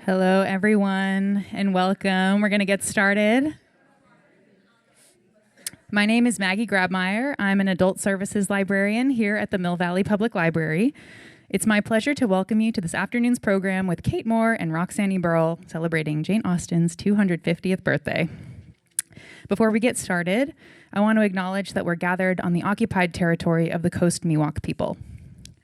Hello, everyone, and welcome. We're going to get started. My name is Maggie Grabmeyer. I'm an adult services librarian here at the Mill Valley Public Library. It's my pleasure to welcome you to this afternoon's program with Kate Moore and Roxanne Eberle celebrating Jane Austen's 250th birthday. Before we get started, I want to acknowledge that we're gathered on the occupied territory of the Coast Miwok people.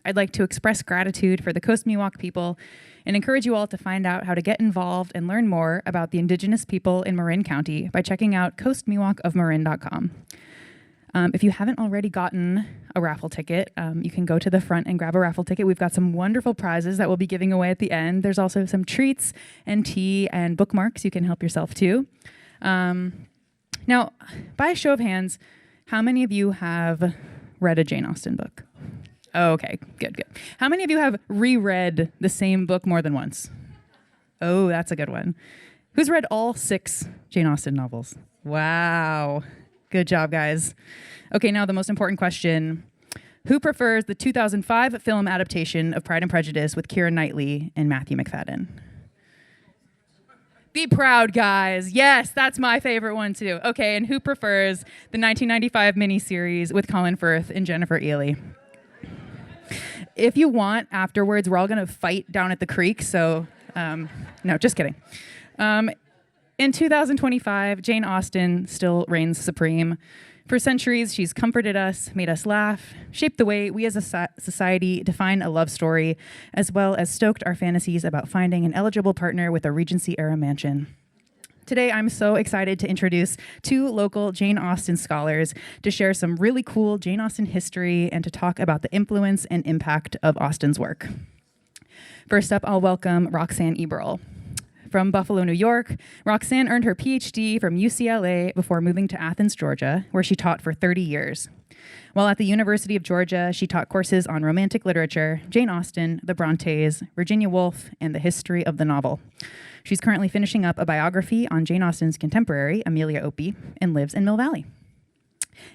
I'd like to express gratitude for the Coast Miwok people and encourage you all to find out how to get involved and learn more about the indigenous people in Marin County by checking out coastmiwokofmarin.com. If you haven't already gotten a raffle ticket, you can go to the front and grab a raffle ticket. We've got some wonderful prizes that we'll be giving away at the end. There's also some treats and tea and bookmarks you can help yourself to. Now, by a show of hands, how many of you have read a Jane Austen book? Oh, okay, good. How many of you have reread the same book more than once? Oh, that's a good one. Who's read all 6 Jane Austen novels? Wow. Good job, guys. Okay, now the most important question. Who prefers the 2005 film adaptation of Pride and Prejudice with Keira Knightley and Matthew McFadden? Be proud, guys. Yes, that's my favorite one, too. Okay, and who prefers the 1995 miniseries with Colin Firth and Jennifer Ely? If you want, afterwards, we're all going to fight down at the creek, so no, just kidding. In 2025, Jane Austen still reigns supreme. For centuries, she's comforted us, made us laugh, shaped the way we as a society define a love story, as well as stoked our fantasies about finding an eligible partner with a Regency-era mansion. Today, I'm so excited to introduce 2 local Jane Austen scholars to share some really cool Jane Austen history and to talk about the influence and impact of Austen's work. First up, I'll welcome Roxanne Eberle. From Buffalo, New York, Roxanne earned her Ph.D. from UCLA before moving to Athens, Georgia, where she taught for 30 years. While at the University of Georgia, she taught courses on romantic literature, Jane Austen, the Brontes, Virginia Woolf, and the history of the novel. She's currently finishing up a biography on Jane Austen's contemporary, Amelia Opie, and lives in Mill Valley.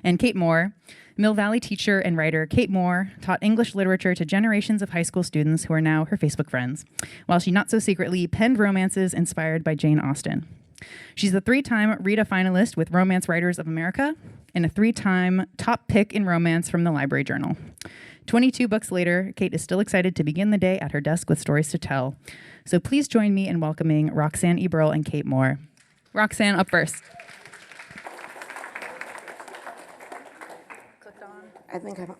And Kate Moore, Mill Valley teacher and writer Kate Moore taught English literature to generations of high school students who are now her Facebook friends, while she not so secretly penned romances inspired by Jane Austen. She's a 3-time Rita finalist with Romance Writers of America and a 3-time top pick in romance from the Library Journal. 22 books later, Kate is still excited to begin the day at her desk with stories to tell. So please join me in welcoming Roxanne Eberle and Kate Moore. Roxanne, up first. I think I don't.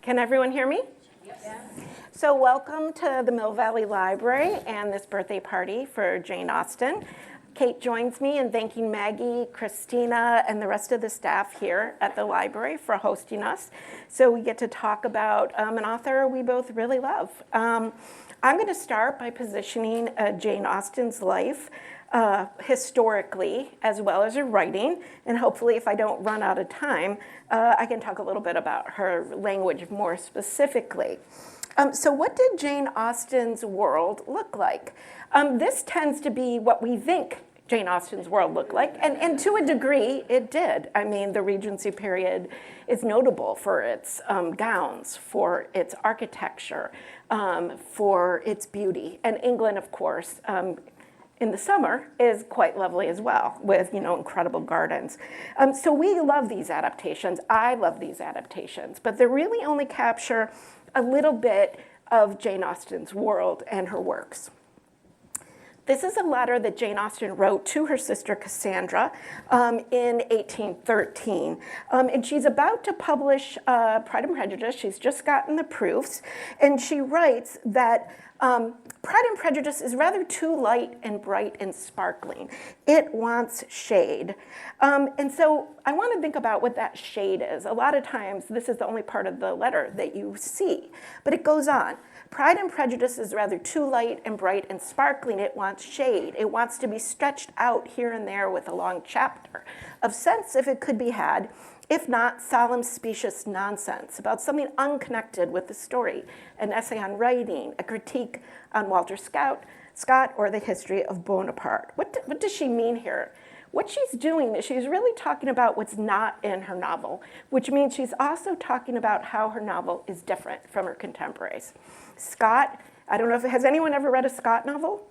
Can everyone hear me? Yes. So welcome to the Mill Valley Library and this birthday party for Jane Austen. Kate joins me in thanking Maggie, Christina, and the rest of the staff here at the library for hosting us. So we get to talk about an author we both really love. I'm going to start by positioning Jane Austen's life historically, as well as her writing, and hopefully if I don't run out of time, I can talk a little bit about her language more specifically. So what did Jane Austen's world look like? This tends to be what we think Jane Austen's world looked like, and to a degree, it did. I mean, the Regency period is notable for its gowns, for its architecture, for its beauty, and England, of course, in the summer is quite lovely as well, with incredible gardens. So we love these adaptations. I love these adaptations, but they really only capture a little bit of Jane Austen's world and her works. This is a letter that Jane Austen wrote to her sister Cassandra in 1813. And she's about to publish Pride and Prejudice. She's just gotten the proofs. And she writes that Pride and Prejudice is rather too light and bright and sparkling. It wants shade. And so I want to think about what that shade is. A lot of times, this is the only part of the letter that you see. But it goes on. Pride and Prejudice is rather too light and bright and sparkling. It wants shade. It wants to be stretched out here and there with a long chapter of sense, if it could be had, if not solemn, specious nonsense about something unconnected with the story, an essay on writing, a critique on Walter Scott, or the history of Bonaparte. What does she mean here? What she's doing is she's really talking about what's not in her novel, which means she's also talking about how her novel is different from her contemporaries. Scott I don't know if, has anyone ever read a Scott novel?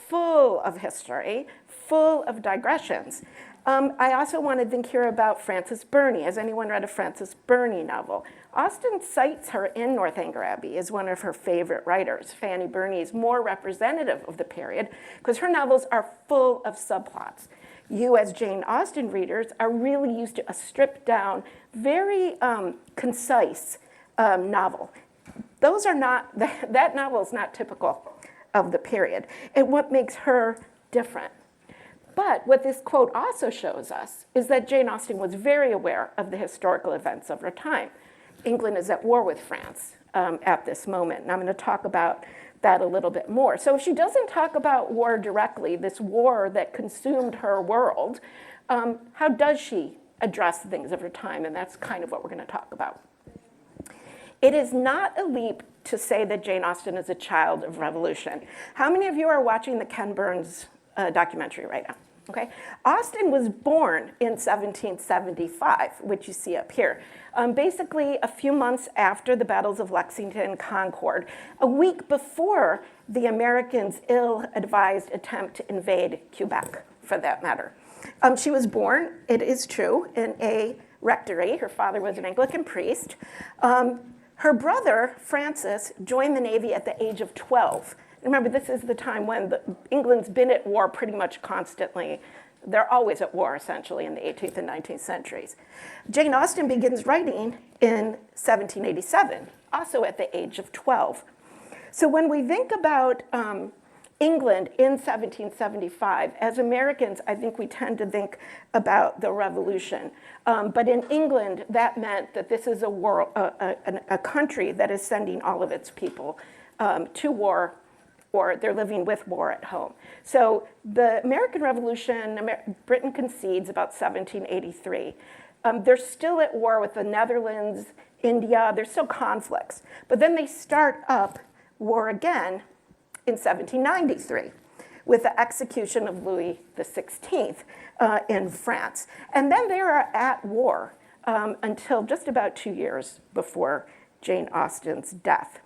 Full of history, full of digressions. I also want to think here about Frances Burney. Has anyone read a Frances Burney novel? Austen cites her in Northanger Abbey as one of her favorite writers. Fanny Burney is more representative of the period because her novels are full of subplots. You, as Jane Austen readers, are really used to a stripped down, very concise novel. Those are not, that novel is not typical of the period, and what makes her different. But what this quote also shows us is that Jane Austen was very aware of the historical events of her time. England is at war with France at this moment, and I'm going to talk about that a little bit more. So if she doesn't talk about war directly, this war that consumed her world, how does she address things of her time? And that's kind of what we're going to talk about. It is not a leap to say that Jane Austen is a child of revolution. How many of you are watching the Ken Burns documentary right now? Okay. Austen was born in 1775, which you see up here. Basically, a few months after the battles of Lexington and Concord, a week before the Americans' ill-advised attempt to invade Quebec, for that matter. She was born, it is true, in a rectory. Her father was an Anglican priest. Her brother, Francis, joined the Navy at the age of 12. Remember, this is the time when England's been at war pretty much constantly. They're always at war, essentially, in the 18th and 19th centuries. Jane Austen begins writing in 1787, also at the age of 12. So when we think about England in 1775, as Americans, I think we tend to think about the revolution. But in England, that meant that this is a country that is sending all of its people to war, or they're living with war at home. So the American Revolution, Britain concedes about 1783. They're still at war with the Netherlands, India, there's still conflicts. But then they start up war again in 1793 with the execution of Louis XVI in France. And then they are at war until just about 2 years before Jane Austen's death.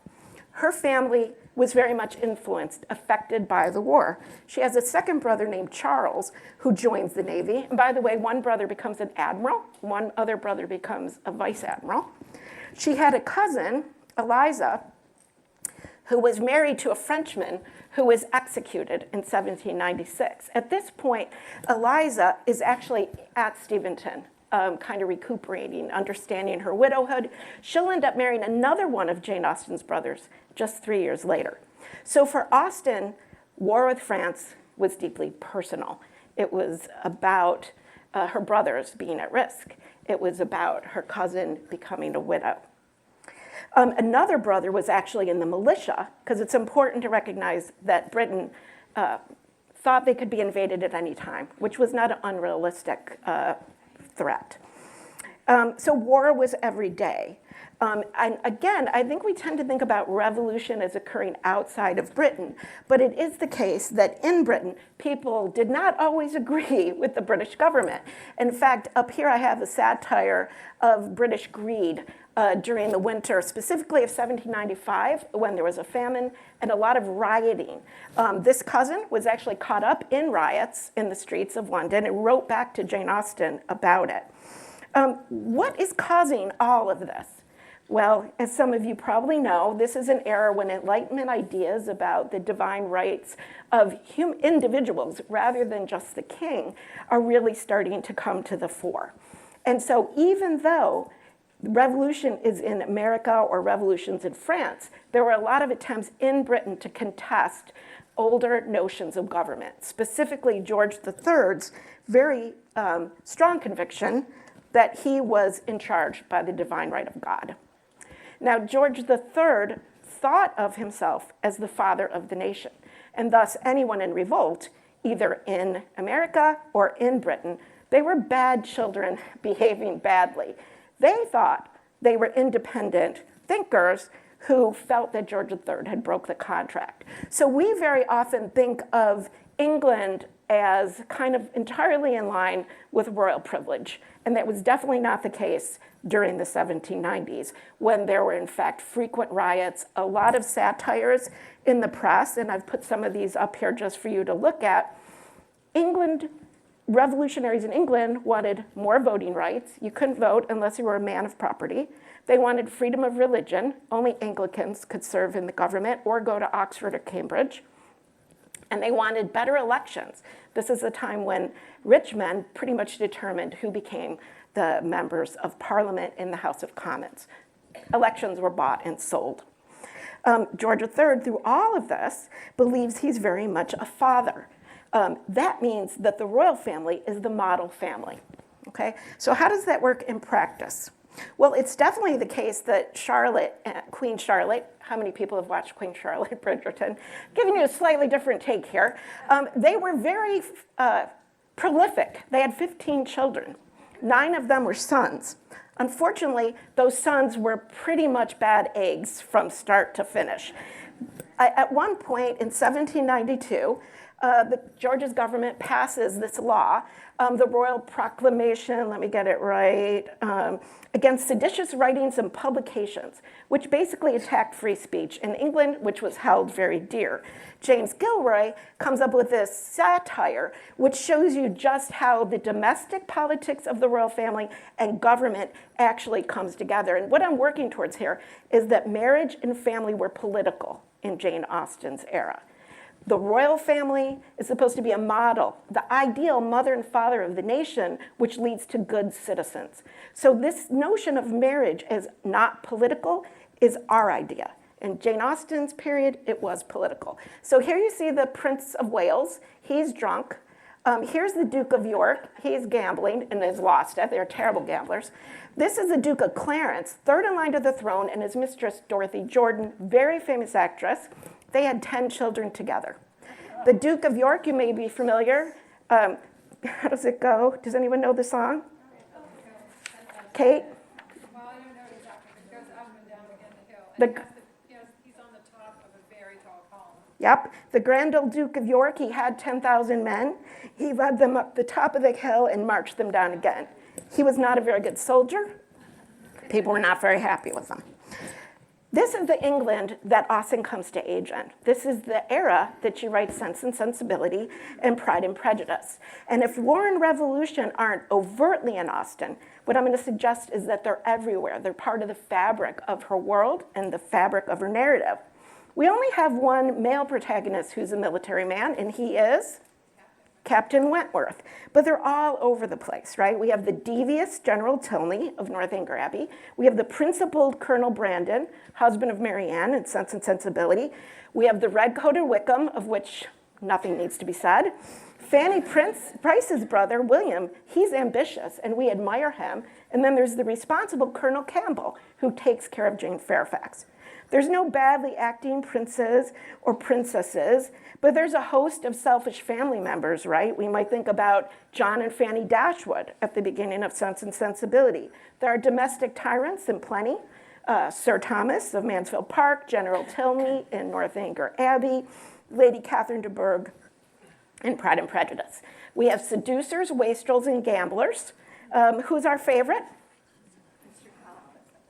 Her family was very much influenced, affected by the war. She has a second brother named Charles who joins the Navy. And by the way, one brother becomes an admiral, one other brother becomes a vice admiral. She had a cousin, Eliza, who was married to a Frenchman who was executed in 1796. At this point, Eliza is actually at Steventon, kind of recuperating, understanding her widowhood. She'll end up marrying another one of Jane Austen's brothers just 3 years later. So for Austen, war with France was deeply personal. It was about her brothers being at risk. It was about her cousin becoming a widow. Another brother was actually in the militia, because it's important to recognize that Britain thought they could be invaded at any time, which was not an unrealistic threat. So war was every day. And again, I think we tend to think about revolution as occurring outside of Britain, but it is the case that in Britain, people did not always agree with the British government. In fact, up here I have a satire of British greed during the winter, specifically of 1795, when there was a famine and a lot of rioting. This cousin was actually caught up in riots in the streets of London and wrote back to Jane Austen about it. What is causing all of this? Well, as some of you probably know, this is an era when Enlightenment ideas about the divine rights of individuals rather than just the king are really starting to come to the fore. And so even though revolution is in America or revolutions in France, there were a lot of attempts in Britain to contest older notions of government, specifically George III's very strong conviction that he was in charge by the divine right of God. Now, George III thought of himself as the father of the nation, and thus anyone in revolt, either in America or in Britain, they were bad children behaving badly. They thought they were independent thinkers who felt that George III had broke the contract. So we very often think of England as kind of entirely in line with royal privilege And that was definitely not the case during the 1790s, when there were, in fact, frequent riots, a lot of satires in the press, and I've put some of these up here just for you to look at. Revolutionaries in England wanted more voting rights. You couldn't vote unless you were a man of property. They wanted freedom of religion. Only Anglicans could serve in the government or go to Oxford or Cambridge. And they wanted better elections. This is a time when rich men pretty much determined who became the members of Parliament in the House of Commons. Elections were bought and sold. George III, through all of this, believes he's very much a father. That means that the royal family is the model family, okay? So how does that work in practice? Well, it's definitely the case that Queen Charlotte, how many people have watched Queen Charlotte Bridgerton? Giving you a slightly different take here. They were very prolific. They had 15 children. 9 of them were sons. Unfortunately, those sons were pretty much bad eggs from start to finish. At one point in 1792, George's government passes this law, the Royal Proclamation, let me get it right, against seditious writings and publications, which basically attacked free speech in England, which was held very dear. James Gilroy comes up with this satire, which shows you just how the domestic politics of the royal family and government actually comes together. And what I'm working towards here is that marriage and family were political in Jane Austen's era. The royal family is supposed to be a model, the ideal mother and father of the nation, which leads to good citizens. So this notion of marriage as not political is our idea. In Jane Austen's period, it was political. So here you see the Prince of Wales. He's drunk. Here's the Duke of York. He's gambling and has lost it. They're terrible gamblers. This is the Duke of Clarence, third in line to the throne, and his mistress, Dorothy Jordan, very famous actress. They had 10 children together. The Duke of York, you may be familiar. How does it go? Does anyone know the song? Kate? Well, I don't know exactly. It goes up and down again the hill. And he's on the top of a very tall column. Yep. The grand old Duke of York, he had 10,000 men. He led them up the top of the hill and marched them down again. He was not a very good soldier. People were not very happy with him. This is the England that Austen comes to age in. This is the era that she writes Sense and Sensibility and Pride and Prejudice. And if war and revolution aren't overtly in Austen, what I'm going to suggest is that they're everywhere. They're part of the fabric of her world and the fabric of her narrative. We only have one male protagonist who's a military man, and he is Captain Wentworth. But they're all over the place, right? We have the devious General Tilney of Northanger Abbey. We have the principled Colonel Brandon, husband of Mary Ann in Sense and Sensibility. We have the red-coated Wickham, of which nothing needs to be said. Fanny Price's brother, William, he's ambitious, and we admire him. And then there's the responsible Colonel Campbell, who takes care of Jane Fairfax. There's no badly acting princes or princesses, but there's a host of selfish family members, right? We might think about John and Fanny Dashwood at the beginning of Sense and Sensibility. There are domestic tyrants in plenty. Sir Thomas of Mansfield Park, General Tilney in Northanger Abbey, Lady Catherine de Bourgh in Pride and Prejudice. We have seducers, wastrels, and gamblers. Who's our favorite?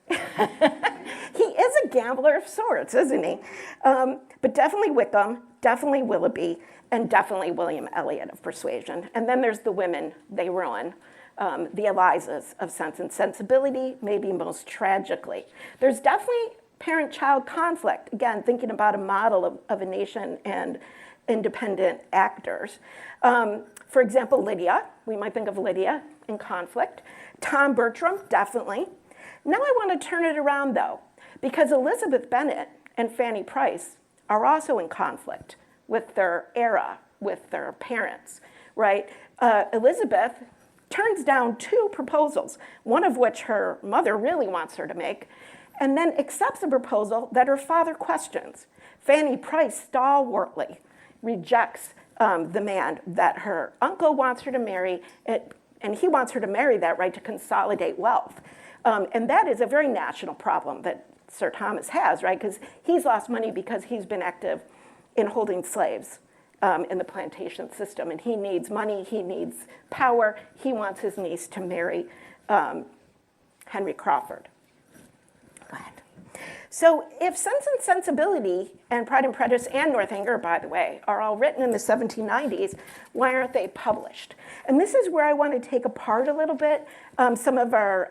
He is a gambler of sorts, isn't he? But definitely Wickham, definitely Willoughby, and definitely William Elliot of Persuasion. And then there's the women they ruin, the Elizas of Sense and Sensibility, maybe most tragically. There's definitely parent-child conflict, again, thinking about a model of a nation and independent actors. For example, Lydia, we might think of Lydia in conflict. Tom Bertram, definitely. Now I want to turn it around, though, because Elizabeth Bennet and Fanny Price are also in conflict with their era, with their parents, right? Elizabeth turns down 2 proposals, one of which her mother really wants her to make, and then accepts a proposal that her father questions. Fanny Price stalwartly rejects the man that her uncle wants her to marry, and he wants her to marry that right to consolidate wealth. And that is a very national problem that Sir Thomas has, right? Because he's lost money because he's been active in holding slaves in the plantation system. And he needs money, he needs power. He wants his niece to marry Henry Crawford. Go ahead. So if Sense and Sensibility and Pride and Prejudice and Northanger, by the way, are all written in the 1790s, why aren't they published? And this is where I want to take apart a little bit some of our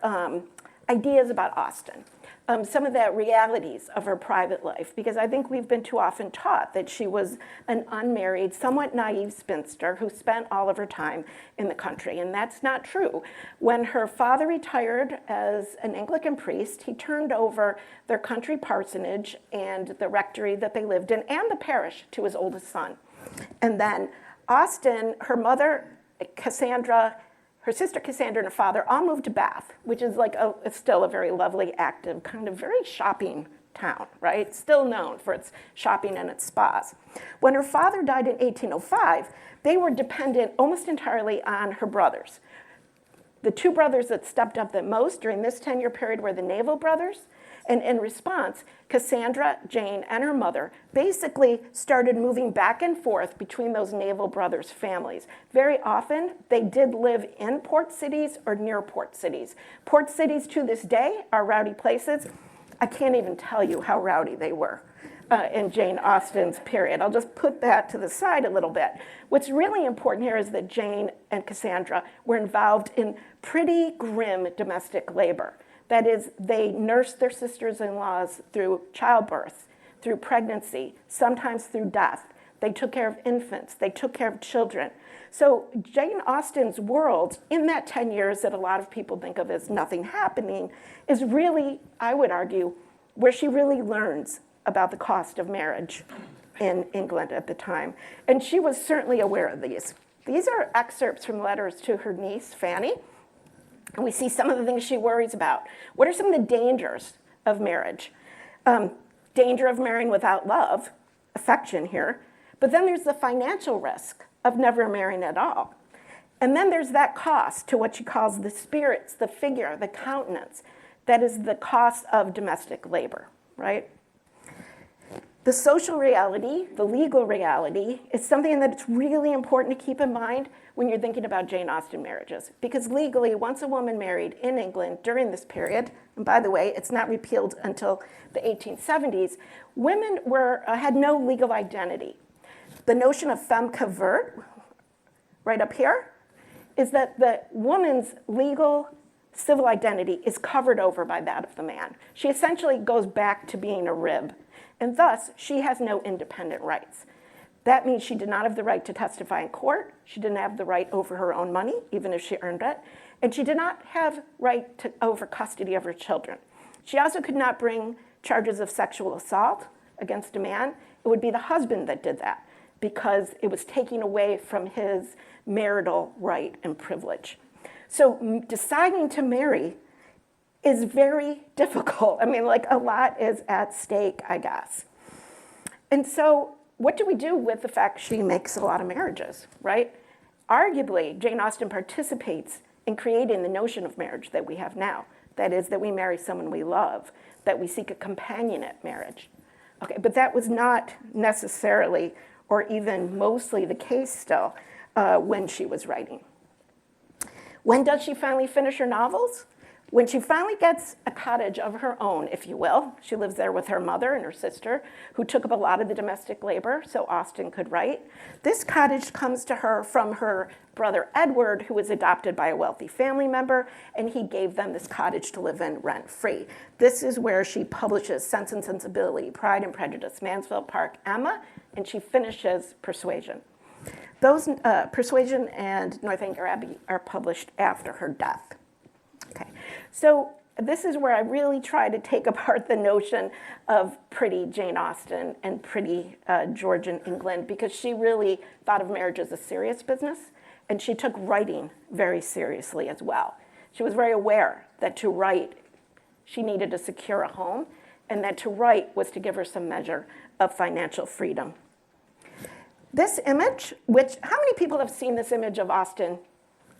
ideas about Austen. Some of the realities of her private life, because I think we've been too often taught that she was an unmarried, somewhat naive spinster who spent all of her time in the country, and that's not true. When her father retired as an Anglican priest, he turned over their country parsonage and the rectory that they lived in and the parish to his oldest son. And then Austen, her mother, Cassandra, her sister Cassandra and her father all moved to Bath, which is like it's still a very lovely, active, kind of very shopping town, right? Still known for its shopping and its spas. When her father died in 1805, they were dependent almost entirely on her brothers. The two brothers that stepped up the most during this 10-year period were the Naval brothers. And in response, Cassandra, Jane, and her mother basically started moving back and forth between those Naval brothers' families. Very often, they did live in port cities or near port cities. Port cities to this day are rowdy places. I can't even tell you how rowdy they were in Jane Austen's period. I'll just put that to the side a little bit. What's really important here is that Jane and Cassandra were involved in pretty grim domestic labor. That is, they nursed their sisters-in-laws through childbirth, through pregnancy, sometimes through death. They took care of infants. They took care of children. So Jane Austen's world, in that 10 years that a lot of people think of as nothing happening, is really, I would argue, where she really learns about the cost of marriage in England at the time. And she was certainly aware of these. These are excerpts from letters to her niece, Fanny. And we see some of the things she worries about. What are some of the dangers of marriage? Danger of marrying without love, affection here. But then there's the financial risk of never marrying at all. And then there's that cost to what she calls the spirits, the figure, the countenance. That is the cost of domestic labor, right? The social reality, the legal reality, is something that it's really important to keep in mind when you're thinking about Jane Austen marriages. Because legally, once a woman married in England during this period, and by the way, it's not repealed until the 1870s, women had no legal identity. The notion of femme cavert, right up here, is that the woman's legal civil identity is covered over by that of the man. She essentially goes back to being a rib, and thus she has no independent rights. That means she did not have the right to testify in court. She didn't have the right over her own money, even if she earned it. And she did not have right over custody of her children. She also could not bring charges of sexual assault against a man. It would be the husband that did that because it was taking away from his marital right and privilege. So deciding to marry is very difficult. I mean, like a lot is at stake, I guess. And so what do we do with the fact she makes a lot of marriages, right? Arguably, Jane Austen participates in creating the notion of marriage that we have now. That is, that we marry someone we love, that we seek a companionate marriage. Okay, but that was not necessarily or even mostly the case still when she was writing. When does she finally finish her novels? When she finally gets a cottage of her own, if you will. She lives there with her mother and her sister, who took up a lot of the domestic labor so Austen could write. This cottage comes to her from her brother Edward, who was adopted by a wealthy family member, and he gave them this cottage to live in rent-free. This is where she publishes Sense and Sensibility, Pride and Prejudice, Mansfield Park, Emma, and she finishes Persuasion. Those Persuasion and Northanger Abbey are published after her death. Okay, so this is where I really try to take apart the notion of pretty Jane Austen and pretty Georgian England, because she really thought of marriage as a serious business, and she took writing very seriously as well. She was very aware that to write, she needed to secure a home, and that to write was to give her some measure of financial freedom. This image, which, how many people have seen this image of Austen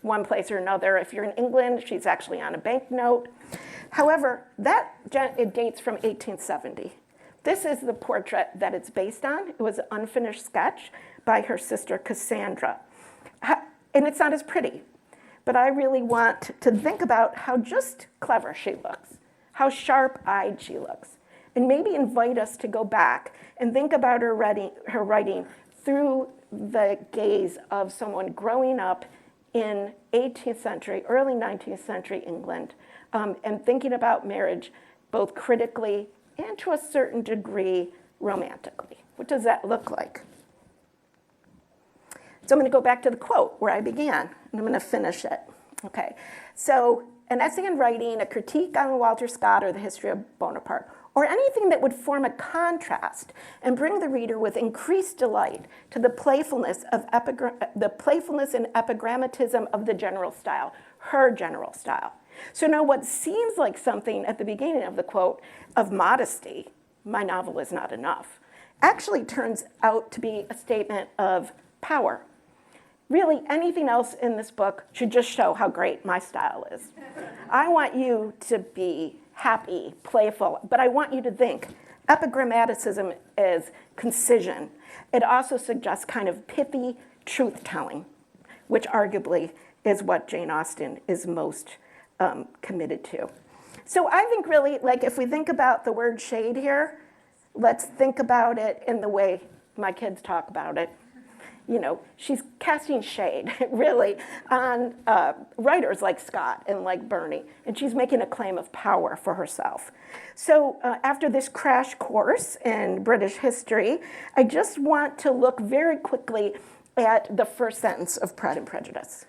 one place or another? If you're in England, she's actually on a banknote. However, it dates from 1870. This is the portrait that it's based on. It was an unfinished sketch, by her sister Cassandra. And it's not as pretty, but I really want to think about how just clever she looks, how sharp-eyed she looks, and maybe invite us to go back and think about her writing through the gaze of someone growing up in 18th century, early 19th century England, and thinking about marriage both critically and to a certain degree romantically. What does that look like? So I'm going to go back to the quote where I began, and I'm going to finish it. Okay. So an essay in writing, a critique on Walter Scott or the history of Bonaparte, or anything that would form a contrast and bring the reader with increased delight to the playfulness and epigrammatism of the general style, her general style. So now what seems like something at the beginning of the quote of modesty, my novel is not enough, actually turns out to be a statement of power. Really, anything else in this book should just show how great my style is. I want you to be happy, playful, but I want you to think. Epigrammaticism is concision. It also suggests kind of pithy truth-telling, which arguably is what Jane Austen is most committed to. So I think really, like if we think about the word shade here, let's think about it in the way my kids talk about it. You know, she's casting shade, really, on writers like Scott and like Burney, and she's making a claim of power for herself. So after this crash course in British history, I just want to look very quickly at the first sentence of Pride and Prejudice,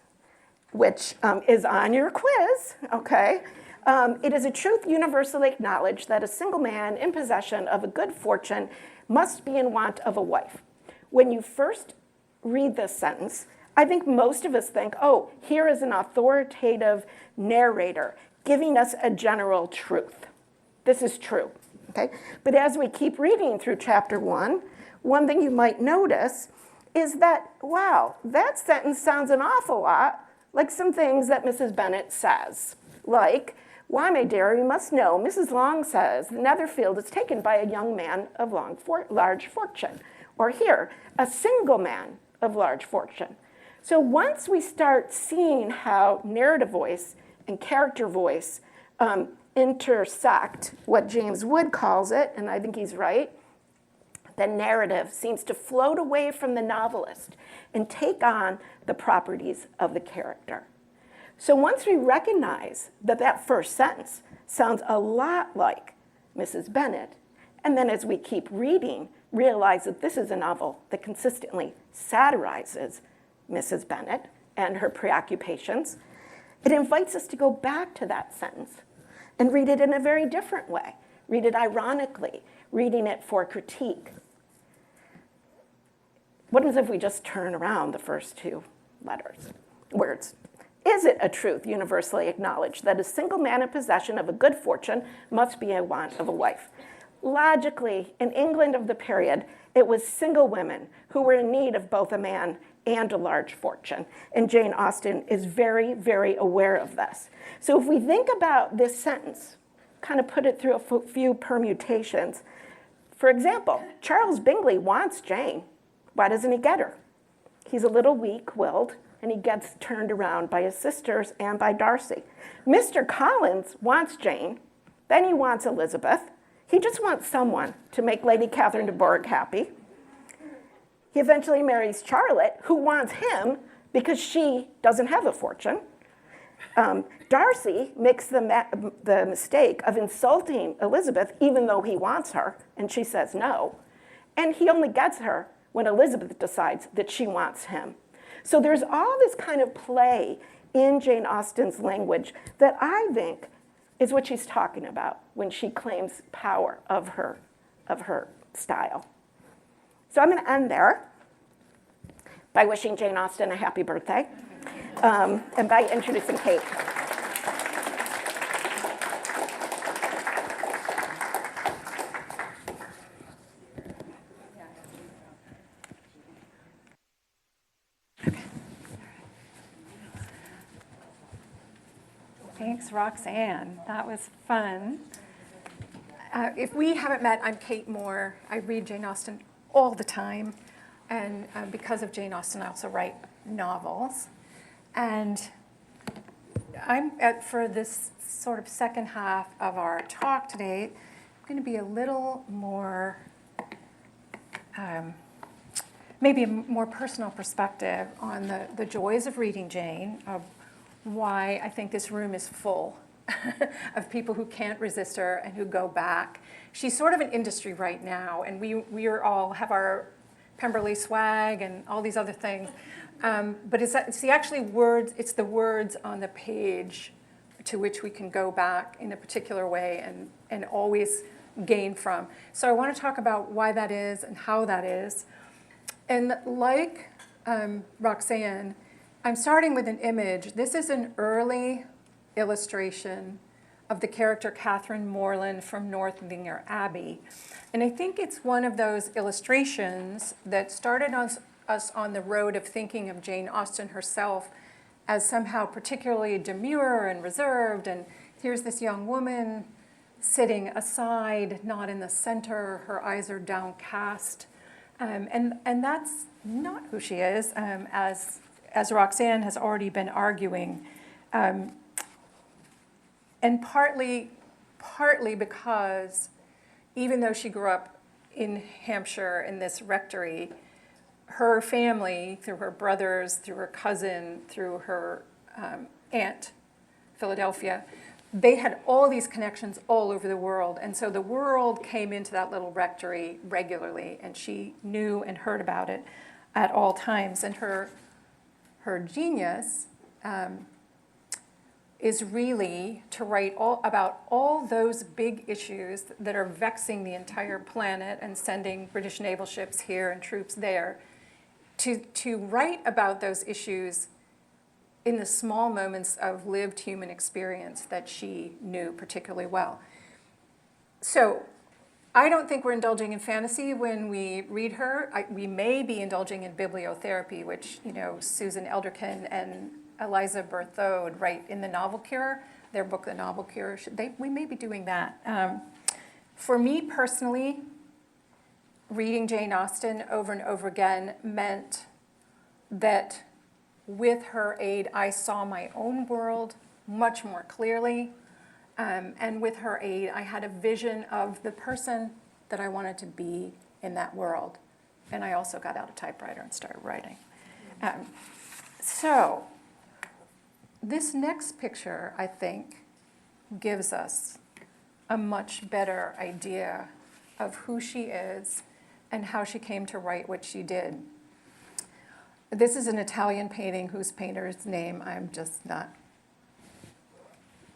which is on your quiz, okay? It is a truth universally acknowledged that a single man in possession of a good fortune must be in want of a wife. When you first read this sentence, I think most of us think, oh, here is an authoritative narrator giving us a general truth. This is true, okay? But as we keep reading through chapter 1, one thing you might notice is that, wow, that sentence sounds an awful lot like some things that Mrs. Bennet says. Like, why, my dear, you must know, Mrs. Long says, the Netherfield is taken by a young man of large fortune. Or here, a single man of large fortune. So once we start seeing how narrative voice and character voice intersect, what James Wood calls it, and I think he's right, the narrative seems to float away from the novelist and take on the properties of the character. So once we recognize that that first sentence sounds a lot like Mrs. Bennet, and then as we keep reading, realize that this is a novel that consistently satirizes Mrs. Bennet and her preoccupations, it invites us to go back to that sentence and read it in a very different way, read it ironically, reading it for critique. What if we just turn around the first two words? Is it a truth universally acknowledged that a single man in possession of a good fortune must be in want of a wife? Logically, in England of the period, it was single women who were in need of both a man and a large fortune. And Jane Austen is very, very aware of this. So if we think about this sentence, kind of put it through a few permutations. For example, Charles Bingley wants Jane. Why doesn't he get her? He's a little weak-willed, and he gets turned around by his sisters and by Darcy. Mr. Collins wants Jane, then he wants Elizabeth. He just wants someone to make Lady Catherine de Bourgh happy. He eventually marries Charlotte, who wants him because she doesn't have a fortune. Darcy makes the mistake of insulting Elizabeth, even though he wants her, and she says no. And he only gets her when Elizabeth decides that she wants him. So there's all this kind of play in Jane Austen's language that I think is what she's talking about when she claims power of her style. So I'm going to end there by wishing Jane Austen a happy birthday and by introducing Kate. Thanks, Roxanne. That was fun. If we haven't met, I'm Kate Moore. I read Jane Austen all the time. And because of Jane Austen, I also write novels. And for this sort of second half of our talk today, I'm going to be a little more, maybe a more personal perspective on the joys of reading Jane, of why I think this room is full of people who can't resist her and who go back. She's sort of an industry right now, and we are all have our Pemberley swag and all these other things. But it's the words on the page to which we can go back in a particular way and always gain from. So I want to talk about why that is and how that is. And like Roxanne, I'm starting with an image. This is an early illustration of the character Catherine Morland from Northanger Abbey. And I think it's one of those illustrations that started us on the road of thinking of Jane Austen herself as somehow particularly demure and reserved. And here's this young woman sitting aside, not in the center. Her eyes are downcast. And that's not who she is, as Roxanne has already been arguing. And partly because even though she grew up in Hampshire in this rectory, her family, through her brothers, through her cousin, through her aunt, Philadelphia, they had all these connections all over the world. And so the world came into that little rectory regularly, and she knew and heard about it at all times. And her genius is really to write about all those big issues that are vexing the entire planet and sending British naval ships here and troops there, to write about those issues in the small moments of lived human experience that she knew particularly well. So I don't think we're indulging in fantasy when we read her. We may be indulging in bibliotherapy, which, Susan Elderkin and Eliza Berthaud write in The Novel Cure, their book, The Novel Cure. We may be doing that. For me personally, reading Jane Austen over and over again meant that with her aid, I saw my own world much more clearly. And with her aid, I had a vision of the person that I wanted to be in that world. And I also got out a typewriter and started writing. So this next picture, I think, gives us a much better idea of who she is and how she came to write what she did. This is an Italian painting whose painter's name I'm just not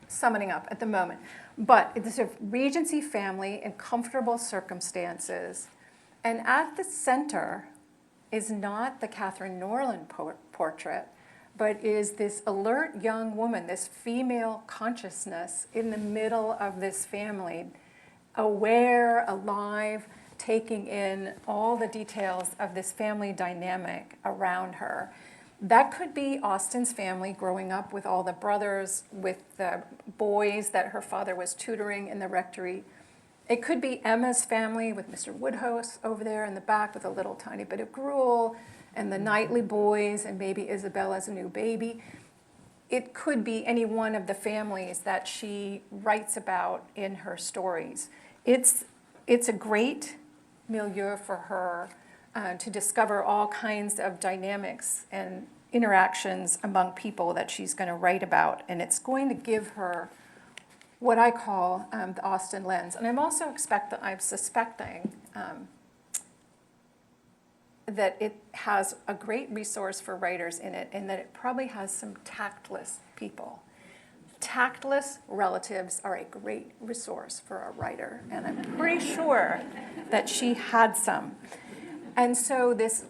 summoning up at the moment. But it's a Regency family in comfortable circumstances. And at the center is not the Catherine Morland portrait, but is this alert young woman, this female consciousness in the middle of this family, aware, alive, taking in all the details of this family dynamic around her. That could be Austen's family growing up with all the brothers, with the boys that her father was tutoring in the rectory. It could be Emma's family with Mr. Woodhouse over there in the back with a little tiny bit of gruel, and the Knightley boys, and maybe Isabella's new baby. It could be any one of the families that she writes about in her stories. It's a great milieu for her to discover all kinds of dynamics and interactions among people that she's going to write about. And it's going to give her what I call the Austen lens. And I'm also suspecting that it has a great resource for writers in it, and that it probably has some tactless people. Tactless relatives are a great resource for a writer, and I'm pretty sure that she had some. And so this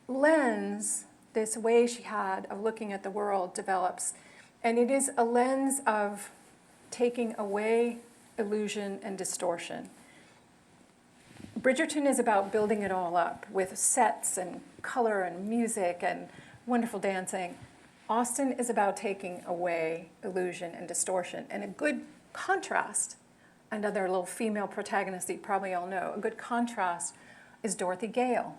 lens, this way she had of looking at the world develops, and it is a lens of taking away illusion and distortion. Bridgerton is about building it all up with sets and color and music and wonderful dancing. Austen is about taking away illusion and distortion. And a good contrast, another little female protagonist that you probably all know, a good contrast is Dorothy Gale.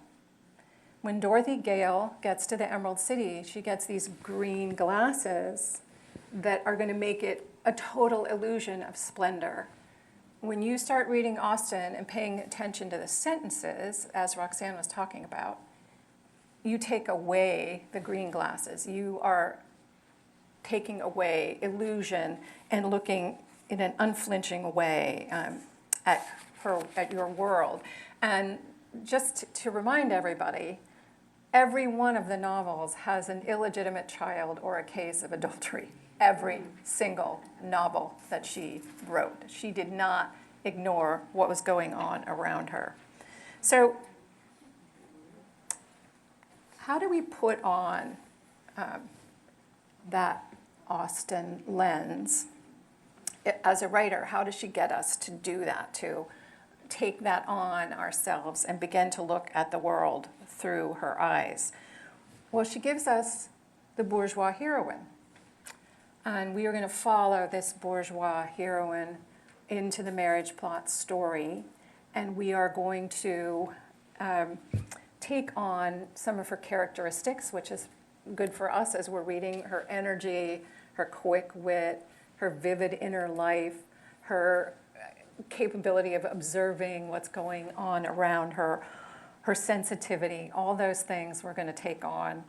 when Dorothy Gale gets to the Emerald City, she gets these green glasses that are going to make it a total illusion of splendor. When you start reading Austen and paying attention to the sentences, as Roxanne was talking about, you take away the green glasses. You are taking away illusion and looking in an unflinching way at your world. And just to remind everybody, every one of the novels has an illegitimate child or a case of adultery. Every single novel that she wrote. She did not ignore what was going on around her. So how do we put on that Austen lens? As a writer, how does she get us to do that, to take that on ourselves and begin to look at the world through her eyes? Well, she gives us the bourgeois heroine. And we are going to follow this bourgeois heroine into the marriage plot story. And we are going to take on some of her characteristics, which is good for us as we're reading: her energy, her quick wit, her vivid inner life, her capability of observing what's going on around her, her sensitivity, all those things we're going to take on.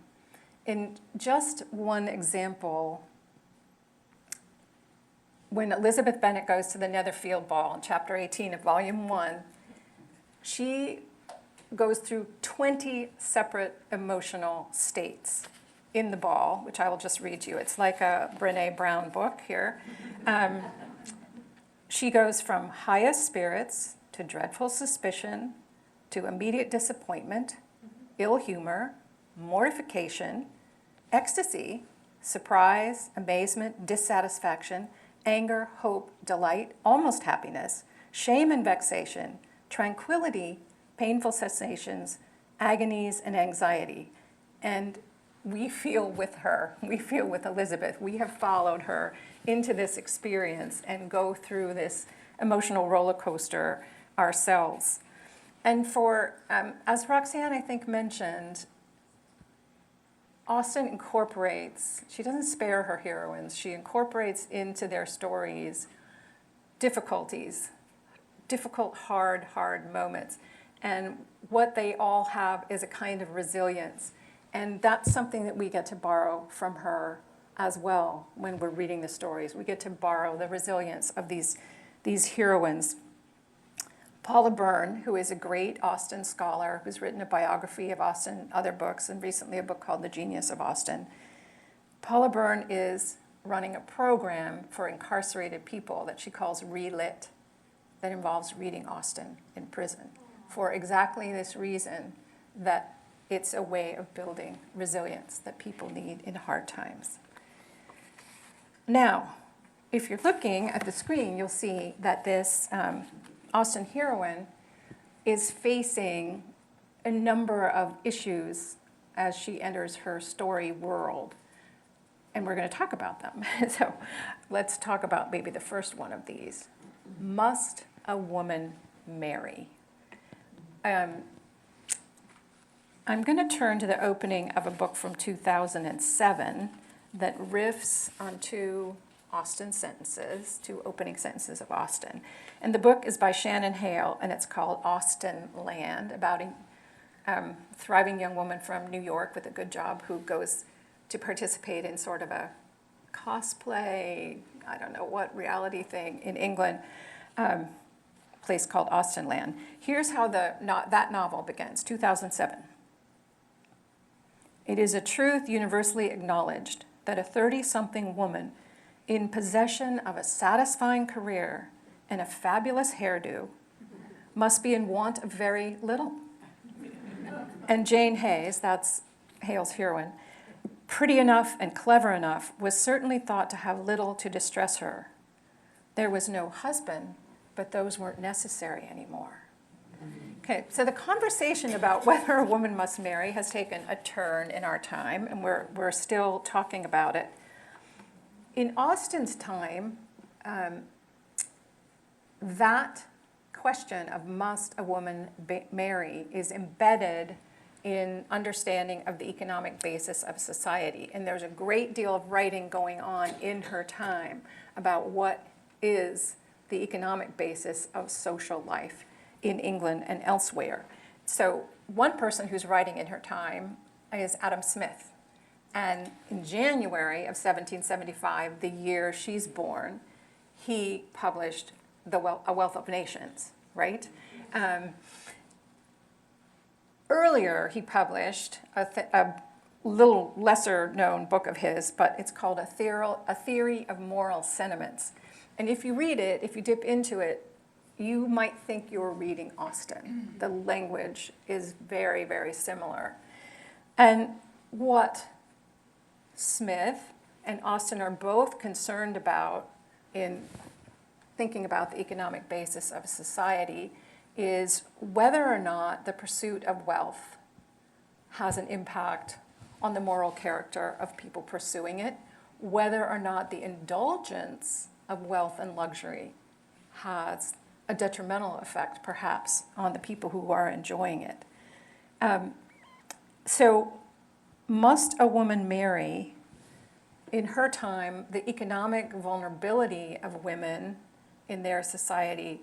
In just one example, when Elizabeth Bennet goes to the Netherfield Ball in chapter 18 of volume 1, she goes through 20 separate emotional states in the ball, which I will just read you. It's like a Brené Brown book here. She goes from highest spirits to dreadful suspicion to immediate disappointment, ill humor, mortification, ecstasy, surprise, amazement, dissatisfaction, anger, hope, delight, almost happiness, shame and vexation, tranquility, painful sensations, agonies, and anxiety. And we feel with her, we feel with Elizabeth. We have followed her into this experience and go through this emotional roller coaster ourselves. And for, as Roxanne, I think, mentioned, Austen incorporates, she doesn't spare her heroines, she incorporates into their stories difficulties, difficult, hard moments. And what they all have is a kind of resilience. And that's something that we get to borrow from her as well when we're reading the stories. We get to borrow the resilience of these heroines. Paula Byrne, who is a great Austen scholar, who's written a biography of Austen, other books, and recently a book called The Genius of Austen. Paula Byrne is running a program for incarcerated people that she calls Relit, that involves reading Austen in prison, for exactly this reason, that it's a way of building resilience that people need in hard times. Now, if you're looking at the screen, you'll see that this Austen heroine is facing a number of issues as she enters her story world. And we're going to talk about them. So let's talk about maybe the first one of these. Must a woman marry? I'm going to turn to the opening of a book from 2007 that riffs on two Austen sentences, two opening sentences of Austen. And the book is by Shannon Hale, and it's called Austen Land, about a thriving young woman from New York with a good job who goes to participate in sort of a cosplay, I don't know what, reality thing in England, place called Austen Land. Here's how that novel begins, 2007. It is a truth universally acknowledged that a 30-something woman in possession of a satisfying career and a fabulous hairdo must be in want of very little. And Jane Hayes, that's Hale's heroine, pretty enough and clever enough, was certainly thought to have little to distress her. There was no husband, but those weren't necessary anymore. Okay, so the conversation about whether a woman must marry has taken a turn in our time, and we're still talking about it. In Austen's time, that question of must a woman marry is embedded in understanding of the economic basis of society. And there's a great deal of writing going on in her time about what is the economic basis of social life in England and elsewhere. So one person who's writing in her time is Adam Smith. And in January of 1775, the year she's born, he published A Wealth of Nations, right? Earlier, he published a little lesser known book of his, but it's called A Theory of Moral Sentiments. And if you read it, if you dip into it, you might think you're reading Austen. The language is very, very similar. And what Smith and Austen are both concerned about in thinking about the economic basis of society is whether or not the pursuit of wealth has an impact on the moral character of people pursuing it, whether or not the indulgence of wealth and luxury has a detrimental effect, perhaps, on the people who are enjoying it. So, must a woman marry? In her time, the economic vulnerability of women in their society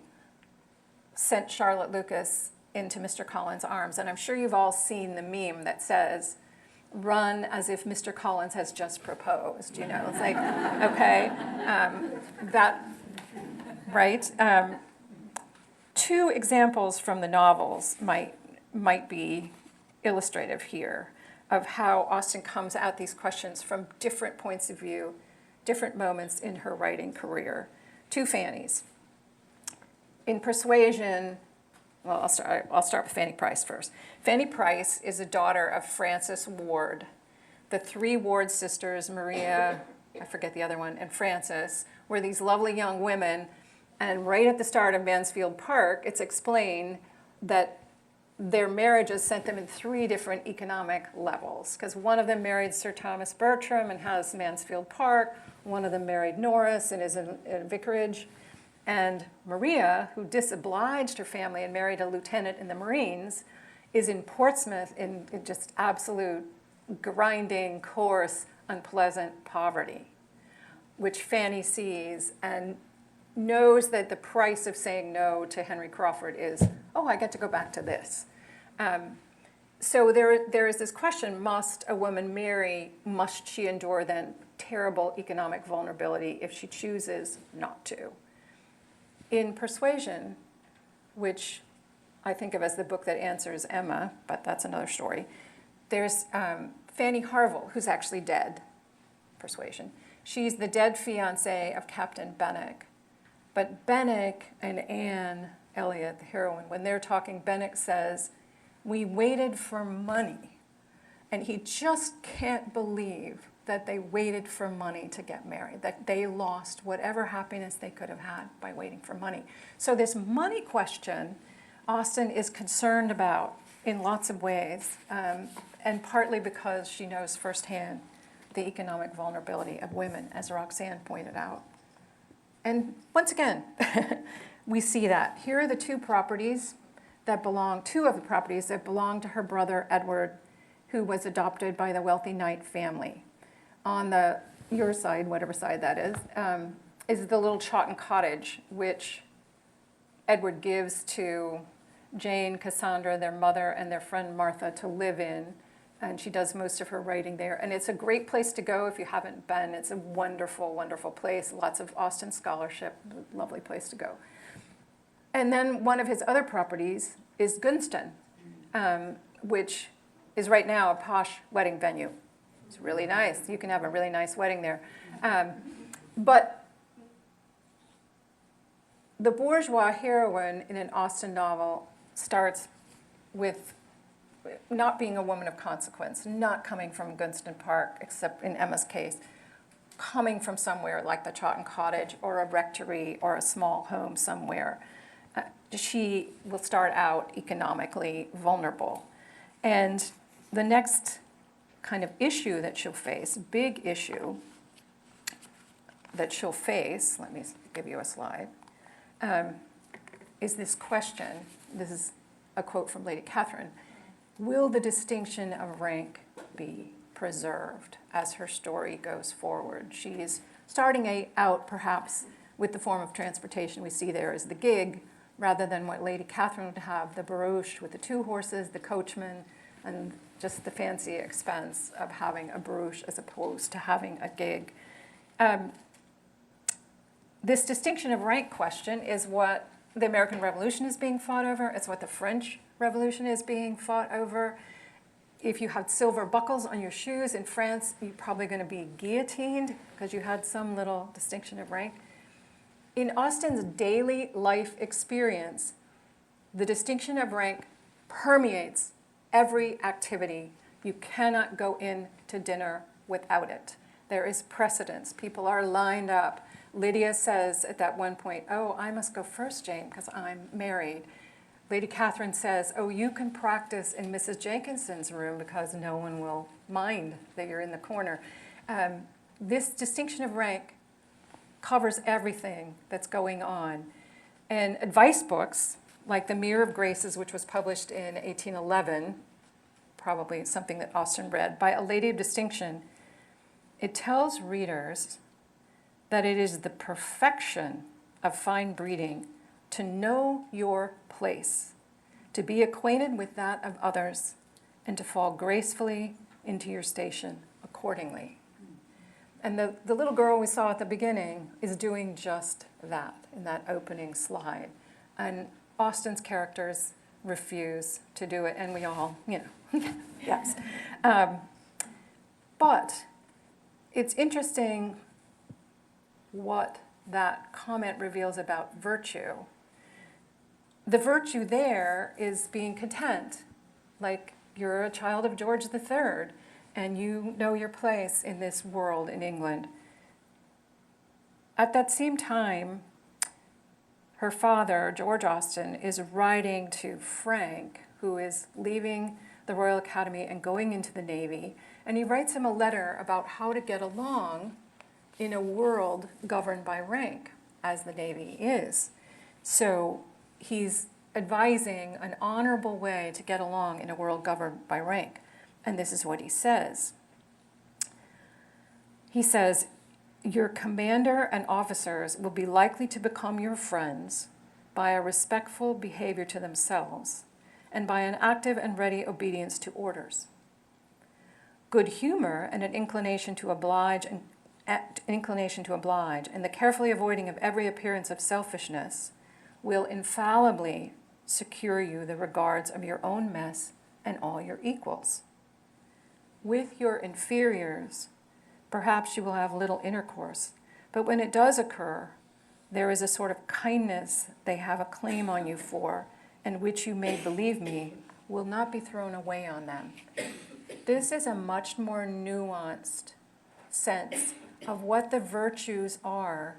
sent Charlotte Lucas into Mr. Collins' arms. And I'm sure you've all seen the meme that says, run as if Mr. Collins has just proposed, you know? It's like, okay, right? Two examples from the novels might be illustrative here of how Austen comes at these questions from different points of view, different moments in her writing career. Two Fannies. In Persuasion, well, I'll start with Fanny Price first. Fanny Price is a daughter of Frances Ward. The three Ward sisters, Maria, I forget the other one, and Frances, were these lovely young women. And right at the start of Mansfield Park, it's explained that their marriages sent them in three different economic levels, because one of them married Sir Thomas Bertram and has Mansfield Park. One of them married Norris and is in a vicarage. And Maria, who disobliged her family and married a lieutenant in the Marines, is in Portsmouth in just absolute grinding, coarse, unpleasant poverty, which Fanny sees and knows that the price of saying no to Henry Crawford is, oh, I get to go back to this. So there is this question, must a woman marry? Must she endure then terrible economic vulnerability if she chooses not to? In Persuasion, which I think of as the book that answers Emma, but that's another story, there's Fanny Harville, who's actually dead, Persuasion. She's the dead fiancée of Captain Benwick. But Benwick and Anne Elliot, the heroine, when they're talking, Benwick says, we waited for money. And he just can't believe that they waited for money to get married, that they lost whatever happiness they could have had by waiting for money. So this money question, Austen is concerned about in lots of ways, and partly because she knows firsthand the economic vulnerability of women, as Roxanne pointed out. And once again, we see that. Here are the two of the properties that belong to her brother Edward, who was adopted by the wealthy Knight family. On your side, whatever side that is the little Chawton cottage, which Edward gives to Jane, Cassandra, their mother, and their friend Martha to live in. And she does most of her writing there. And it's a great place to go if you haven't been. It's a wonderful, wonderful place. Lots of Austen scholarship, lovely place to go. And then one of his other properties is Gunston, which is right now a posh wedding venue. It's really nice. You can have a really nice wedding there. But the bourgeois heroine in an Austen novel starts with not being a woman of consequence, not coming from Gunston Park, except in Emma's case, coming from somewhere like the Chawton Cottage or a rectory or a small home somewhere. She will start out economically vulnerable. And the next kind of issue that she'll face, big issue that she'll face, let me give you a slide, is this question. This is a quote from Lady Catherine. will the distinction of rank be preserved as her story goes forward? She is starting out perhaps with the form of transportation we see there as the gig, rather than what Lady Catherine would have, the barouche with the 2 horses, the coachman, and just the fancy expense of having a barouche as opposed to having a gig. This distinction of rank question is what the American Revolution is being fought over. It's what the French Revolution is being fought over. If you had silver buckles on your shoes in France, you're probably going to be guillotined because you had some little distinction of rank. In Austen's daily life experience, the distinction of rank permeates every activity. You cannot go in to dinner without it. There is precedence. People are lined up. Lydia says at that one point, "Oh, I must go first, Jane, because I'm married." Lady Catherine says, "Oh, you can practice in Mrs. Jenkinson's room because no one will mind that you're in the corner." This distinction of rank covers everything that's going on. And advice books, like The Mirror of Graces, which was published in 1811, probably something that Austen read, by a lady of distinction, it tells readers that it is the perfection of fine breeding to know your place, to be acquainted with that of others, and to fall gracefully into your station accordingly. And the little girl we saw at the beginning is doing just that in that opening slide. And Austen's characters refuse to do it, and we all, yes. But it's interesting what that comment reveals about virtue. The virtue there is being content, like you're a child of George III, and you know your place in this world in England. At that same time, her father, George Austen, is writing to Frank, who is leaving the Royal Academy and going into the Navy, and he writes him a letter about how to get along in a world governed by rank, as the Navy is. So he's advising an honorable way to get along in a world governed by rank. And this is what he says. He says, "Your commander and officers will be likely to become your friends by a respectful behavior to themselves and by an active and ready obedience to orders. Good humor and an inclination to oblige and the carefully avoiding of every appearance of selfishness will infallibly secure you the regards of your own mess and all your equals. With your inferiors, perhaps you will have little intercourse, but when it does occur, there is a sort of kindness they have a claim on you for, and which you may believe me will not be thrown away on them." This is a much more nuanced sense of what the virtues are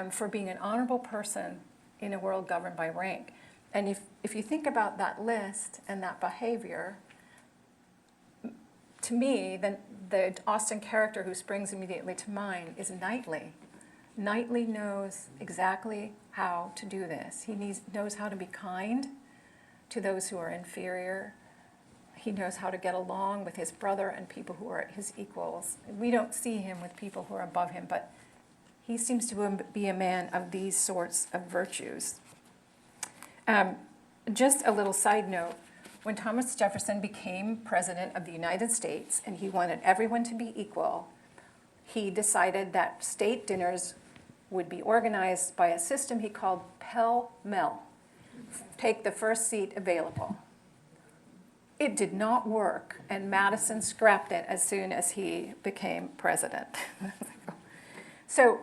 for being an honorable person in a world governed by rank. And if you think about that list and that behavior, to me, the Austen character who springs immediately to mind is Knightley. Knightley knows exactly how to do this. He knows how to be kind to those who are inferior. He knows how to get along with his brother and people who are his equals. We don't see him with people who are above him, but he seems to be a man of these sorts of virtues. Just a little side note, when Thomas Jefferson became president of the United States and he wanted everyone to be equal, he decided that state dinners would be organized by a system he called pell-mell. Take the first seat available. It did not work, and Madison scrapped it as soon as he became president. So,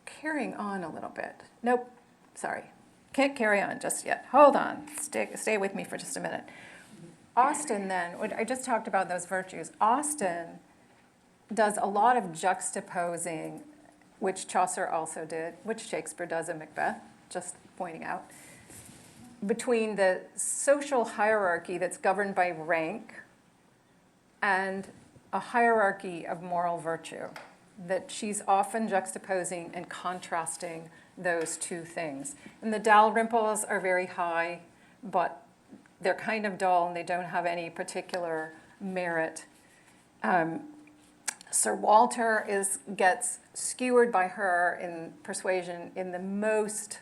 carrying on a little bit. Nope, sorry. Can't carry on just yet. Hold on. Stay with me for just a minute. Austen then, I just talked about those virtues. Austen does a lot of juxtaposing, which Chaucer also did, which Shakespeare does in Macbeth, just pointing out, between the social hierarchy that's governed by rank and a hierarchy of moral virtue, that she's often juxtaposing and contrasting those two things. And the Dalrymples are very high, but they're kind of dull and they don't have any particular merit. Sir Walter gets skewered by her in Persuasion in the most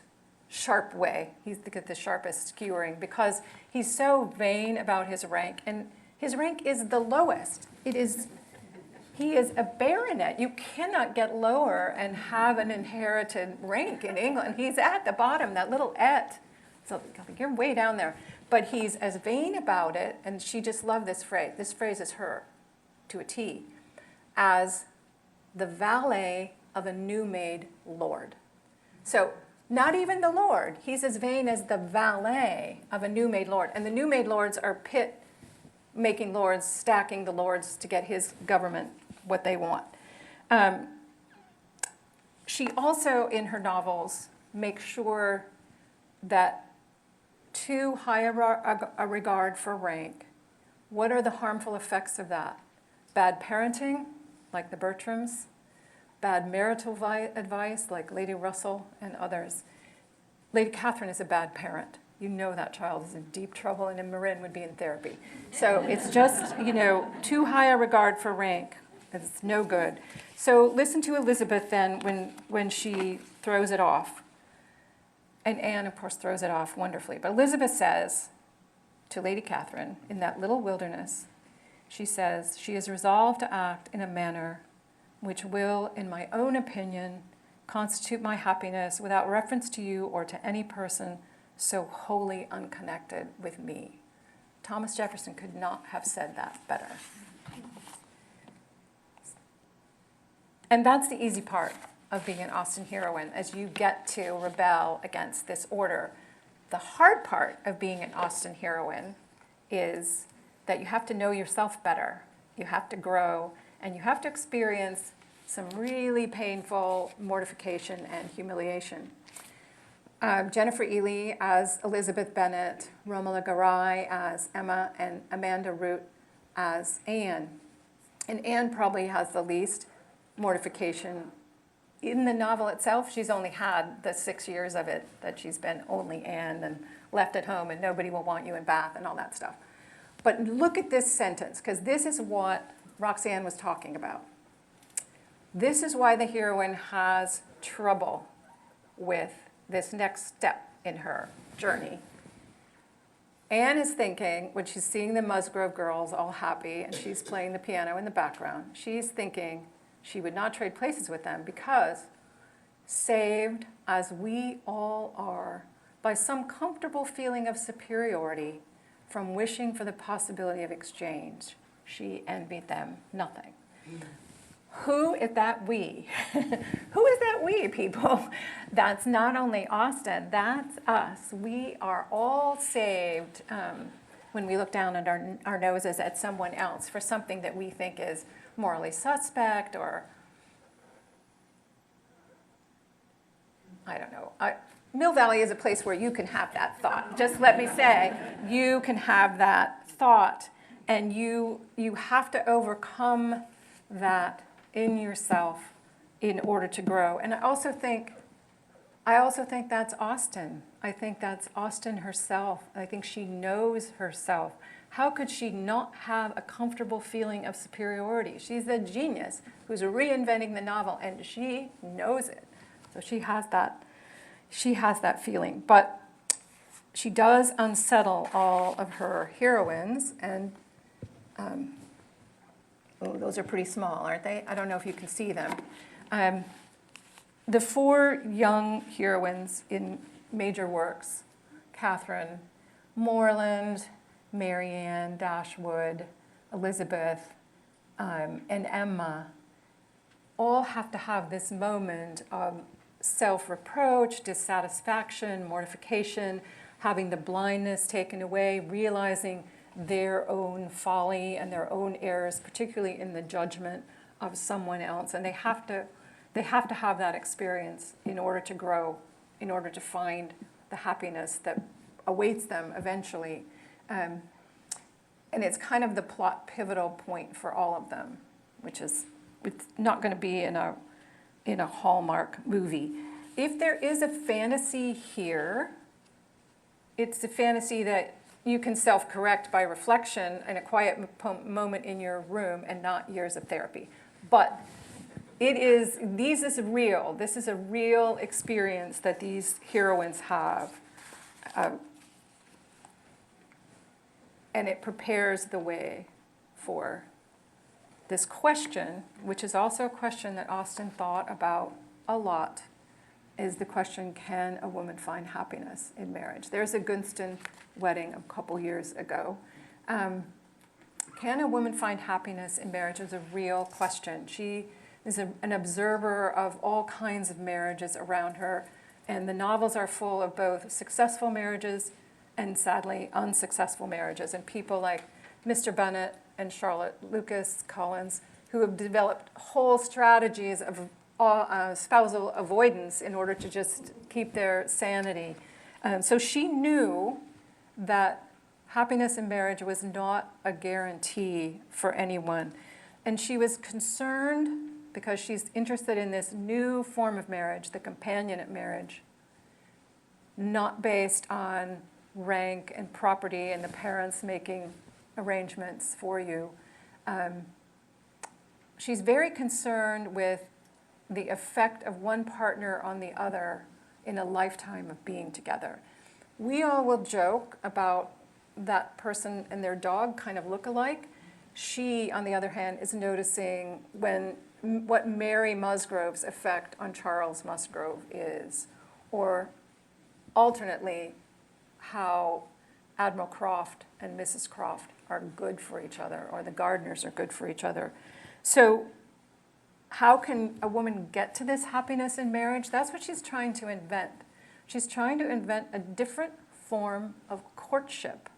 sharp way. He's the sharpest skewering because he's so vain about his rank, and his rank is the lowest. He is a baronet. You cannot get lower and have an inherited rank in England. He's at the bottom, that little et. So you're way down there. But he's as vain about it, and she just loved this phrase. This phrase is her, to a T, as the valet of a new-made lord. So not even the lord. He's as vain as the valet of a new-made lord. And the new-made lords are Pitt-making lords, stacking the lords to get his government what they want. She also, in her novels, makes sure that too high a regard for rank, what are the harmful effects of that? Bad parenting, like the Bertrams, bad marital advice, like Lady Russell and others. Lady Catherine is a bad parent. You know that child is in deep trouble, and Marin would be in therapy. So it's just, too high a regard for rank. It's no good. So listen to Elizabeth then when she throws it off. And Anne, of course, throws it off wonderfully. But Elizabeth says to Lady Catherine, in that little wilderness, she says, she is resolved to act in a manner which will, in my own opinion, constitute my happiness without reference to you or to any person so wholly unconnected with me. Thomas Jefferson could not have said that better. And that's the easy part of being an Austen heroine, as you get to rebel against this order. The hard part of being an Austen heroine is that you have to know yourself better. You have to grow, and you have to experience some really painful mortification and humiliation. Jennifer Ely as Elizabeth Bennet, Romola Garai as Emma, and Amanda Root as Anne. And Anne probably has the least mortification. In the novel itself, she's only had the 6 years of it that she's been only Anne and left at home and nobody will want you in Bath and all that stuff. But look at this sentence, because this is what Roxanne was talking about. This is why the heroine has trouble with this next step in her journey. Anne is thinking, when she's seeing the Musgrove girls all happy and she's playing the piano in the background, she's thinking she would not trade places with them because, saved as we all are by some comfortable feeling of superiority from wishing for the possibility of exchange, she envied them nothing. Who is that we? Who is that we, people? That's not only Austen, that's us. We are all saved when we look down at our noses at someone else for something that we think is morally suspect, or I don't know. Mill Valley is a place where you can have that thought. Just let me say, you can have that thought, and you have to overcome that in yourself in order to grow. And I also think that's Austen. I think that's Austen herself. I think she knows herself. How could she not have a comfortable feeling of superiority? She's a genius who's reinventing the novel, and she knows it. So she has that feeling. But she does unsettle all of her heroines, and those are pretty small, aren't they? I don't know if you can see them. The four young heroines in major works, Catherine, Morland, Marianne, Dashwood, Elizabeth, and Emma, all have to have this moment of self-reproach, dissatisfaction, mortification, having the blindness taken away, realizing their own folly and their own errors, particularly in the judgment of someone else. And they have to have that experience in order to grow, in order to find the happiness that awaits them eventually. And it's kind of the plot pivotal point for all of them, which is it's not going to be in a Hallmark movie. If there is a fantasy here, it's the fantasy that you can self-correct by reflection in a quiet moment in your room and not years of therapy. But this is a real experience that these heroines have. And it prepares the way for this question, which is also a question that Austen thought about a lot, is the question, can a woman find happiness in marriage? There's a Gunston wedding a couple years ago. Can a woman find happiness in marriage is a real question. She is an observer of all kinds of marriages around her, and the novels are full of both successful marriages and sadly unsuccessful marriages, and people like Mr. Bennet and Charlotte Lucas Collins, who have developed whole strategies of spousal avoidance in order to just keep their sanity. So she knew that happiness in marriage was not a guarantee for anyone. And she was concerned because she's interested in this new form of marriage, the companionate marriage, not based on rank and property and the parents making arrangements for you. She's very concerned with the effect of one partner on the other in a lifetime of being together. We all will joke about that person and their dog kind of look alike. She, on the other hand, is noticing what Mary Musgrove's effect on Charles Musgrove is, or alternately, how Admiral Croft and Mrs. Croft are good for each other, or the Gardners are good for each other. So how can a woman get to this happiness in marriage? That's what she's trying to invent. She's trying to invent a different form of courtship.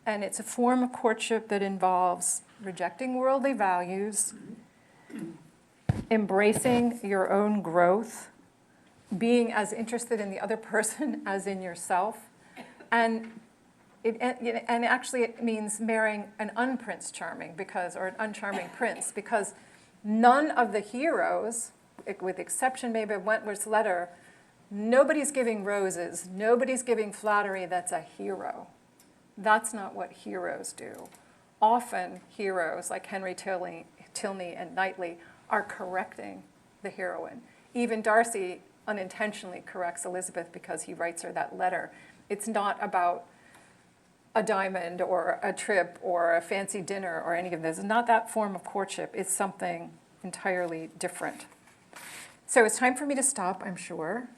And it's a form of courtship that involves rejecting worldly values, embracing your own growth, being as interested in the other person as in yourself. And actually it means marrying an unprince charming or an uncharming prince, because none of the heroes, with exception maybe of Wentworth's letter, nobody's giving roses, nobody's giving flattery that's a hero. That's not what heroes do. Often heroes like Henry Tilney and Knightley are correcting the heroine. Even Darcy unintentionally corrects Elizabeth because he writes her that letter. It's not about a diamond or a trip or a fancy dinner or any of this. It's not that form of courtship. It's something entirely different. So it's time for me to stop, I'm sure.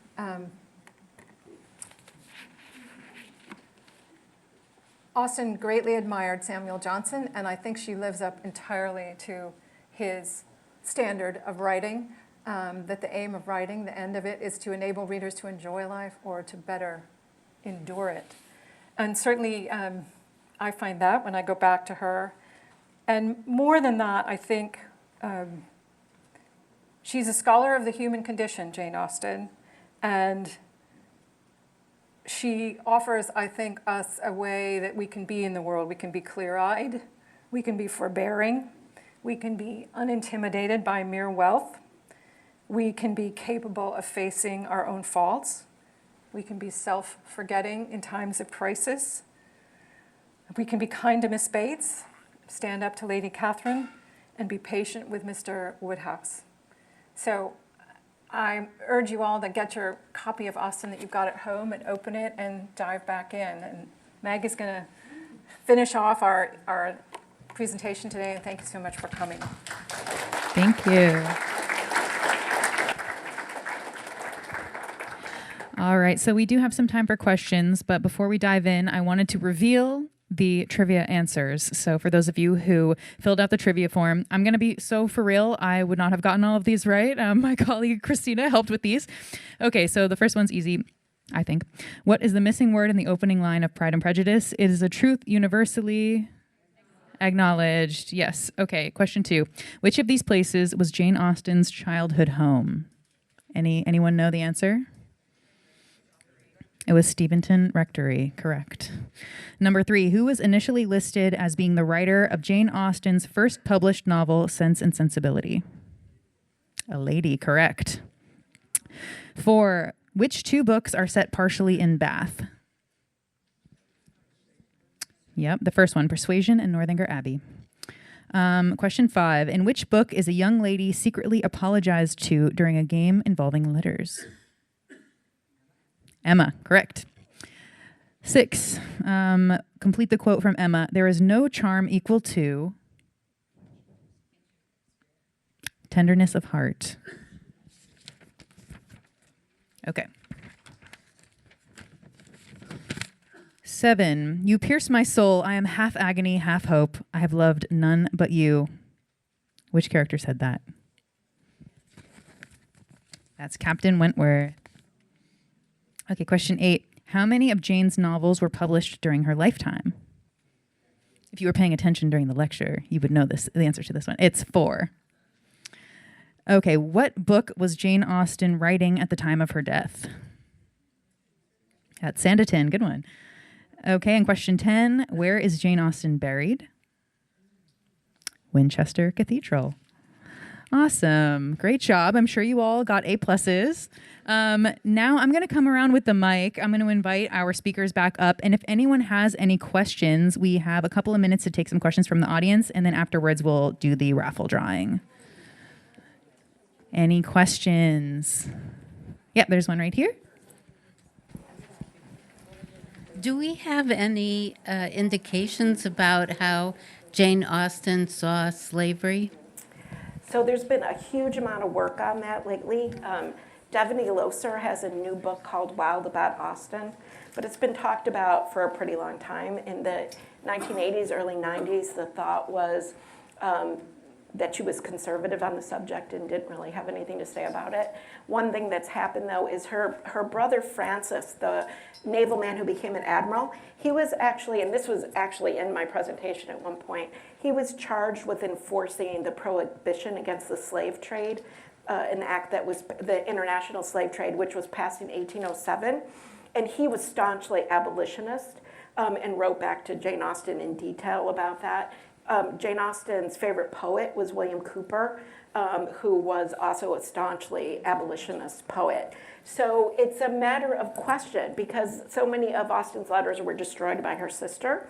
Austen greatly admired Samuel Johnson, and I think she lives up entirely to his standard of writing, that the aim of writing, the end of it, is to enable readers to enjoy life or to better endure it. And certainly I find that when I go back to her. And more than that, I think she's a scholar of the human condition, Jane Austen, and she offers, I think, us a way that we can be in the world. We can be clear-eyed, we can be forbearing, we can be unintimidated by mere wealth, we can be capable of facing our own faults, we can be self-forgetting in times of crisis, we can be kind to Miss Bates, stand up to Lady Catherine, and be patient with Mr. Woodhouse. So I urge you all to get your copy of Austen that you've got at home and open it and dive back in. And Meg is going to finish off our presentation today, and thank you so much for coming. Thank you. All right, so we do have some time for questions, but before we dive in, I wanted to reveal the trivia answers. So for those of you who filled out the trivia form, I'm going to be so for real, I would not have gotten all of these right. My colleague Christina helped with these. Okay, so the first one's easy, I think. What is the missing word in the opening line of Pride and Prejudice? It is a truth universally acknowledged. Yes. Okay, question 2. Which of these places was Jane Austen's childhood home? Anyone know the answer? It was Steventon Rectory, correct. Number 3, who was initially listed as being the writer of Jane Austen's first published novel, Sense and Sensibility? A lady, correct. 4, which 2 books are set partially in Bath? Yep, the first one, Persuasion and Northanger Abbey. Question 5. In which book is a young lady secretly apologized to during a game involving letters? Emma, correct. 6. Complete the quote from Emma. There is no charm equal to tenderness of heart. Okay. 7. You pierce my soul. I am half agony, half hope. I have loved none but you. Which character said that? That's Captain Wentworth. Okay, question 8. How many of Jane's novels were published during her lifetime? If you were paying attention during the lecture, you would know the answer to this one. It's 4. Okay, what book was Jane Austen writing at the time of her death? That's Sanditon. Good one. Okay, and question 10. Where is Jane Austen buried? Winchester Cathedral. Awesome. Great job. I'm sure you all got A+. Now I'm going to come around with the mic. I'm going to invite our speakers back up. And if anyone has any questions, we have a couple of minutes to take some questions from the audience. And then afterwards, we'll do the raffle drawing. Any questions? Yep, there's one right here. Do we have any indications about how Jane Austen saw slavery? So there's been a huge amount of work on that lately. Devaney Loser has a new book called Wild About Austen, but it's been talked about for a pretty long time. In the 1980s, early 90s, the thought was that she was conservative on the subject and didn't really have anything to say about it. One thing that's happened, though, is her brother Francis, the naval man who became an admiral, he was actually, and this was actually in my presentation at one point, he was charged with enforcing the prohibition against the slave trade, an act that was the International Slave Trade, which was passed in 1807. And he was staunchly abolitionist and wrote back to Jane Austen in detail about that. Jane Austen's favorite poet was William Cooper, who was also a staunchly abolitionist poet. So it's a matter of question because so many of Austen's letters were destroyed by her sister.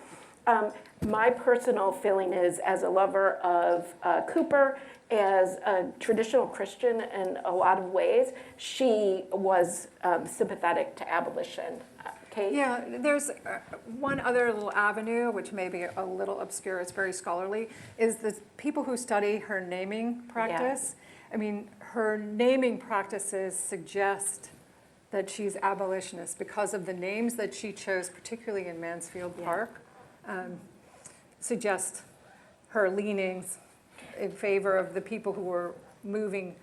My personal feeling is, as a lover of Cooper, as a traditional Christian in a lot of ways, she was sympathetic to abolition. Kate? Yeah, there's one other little avenue, which may be a little obscure, it's very scholarly, is the people who study her naming practice. Yeah. I mean, her naming practices suggest that she's abolitionist because of the names that she chose, particularly in Mansfield Park, suggest her leanings in favor of the people who were moving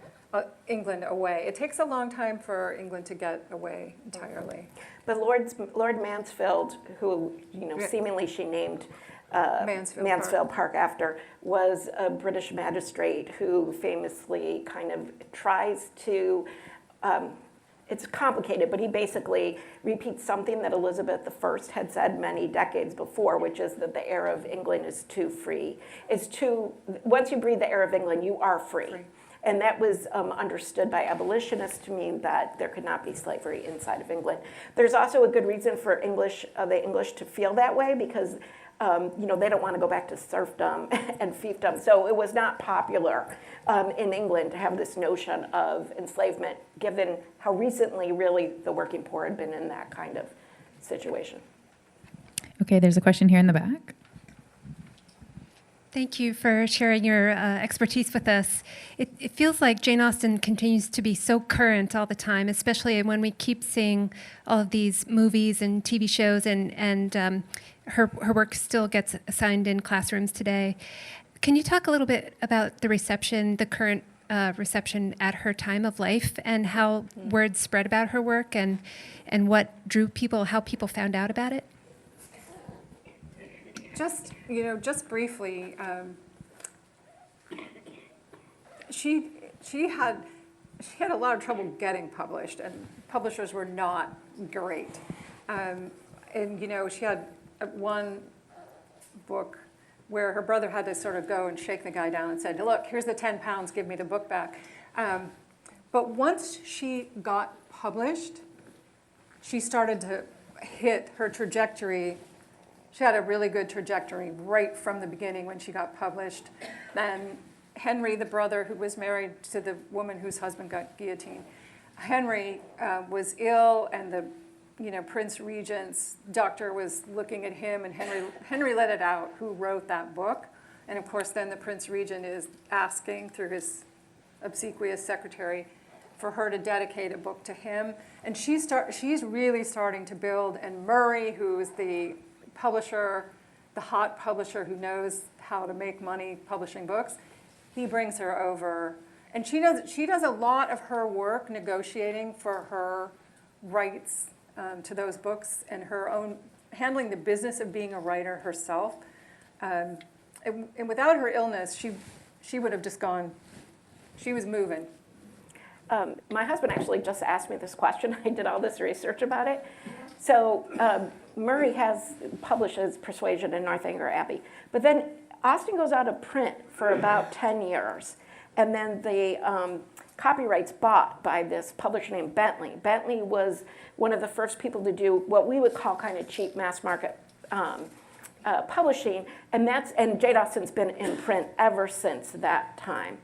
England away. It takes a long time for England to get away entirely. But Lord Mansfield, who seemingly she named Mansfield Park after, was a British magistrate who famously kind of tries to. It's complicated, but he basically repeats something that Elizabeth I had said many decades before, which is that the air of England is too free. Once you breathe the air of England, you are free. And that was understood by abolitionists to mean that there could not be slavery inside of England. There's also a good reason for the English to feel that way because they don't want to go back to serfdom and fiefdom. So it was not popular in England to have this notion of enslavement, given how recently really the working poor had been in that kind of situation. Okay, there's a question here in the back. Thank you for sharing your expertise with us. It feels like Jane Austen continues to be so current all the time, especially when we keep seeing all of these movies and TV shows, and her work still gets assigned in classrooms today. Can you talk a little bit about the reception, the current reception at her time of life, and how word spread about her work, and what drew people, how people found out about it? Just briefly, she had a lot of trouble getting published, and publishers were not great. And she had one book where her brother had to sort of go and shake the guy down and said, "Look, here's the £10, give me the book back." But once she got published, she started to hit her trajectory. She had a really good trajectory right from the beginning when she got published. Then Henry, the brother who was married to the woman whose husband got guillotined, Henry was ill, and the Prince Regent's doctor was looking at him, and Henry let it out who wrote that book. And of course, then the Prince Regent is asking through his obsequious secretary for her to dedicate a book to him. And she's really starting to build, and Murray, who is the publisher, the hot publisher who knows how to make money publishing books, he brings her over. And she does a lot of her work negotiating for her rights to those books, and her own handling the business of being a writer herself. And without her illness, she would have just gone, she was moving. My husband actually just asked me this question. I did all this research about it. So Murray publishes Persuasion and Northanger Abbey. But then Austen goes out of print for about 10 years. And then the copyright's bought by this publisher named Bentley. Bentley was one of the first people to do what we would call kind of cheap mass market publishing. And Jane Austen's been in print ever since that time.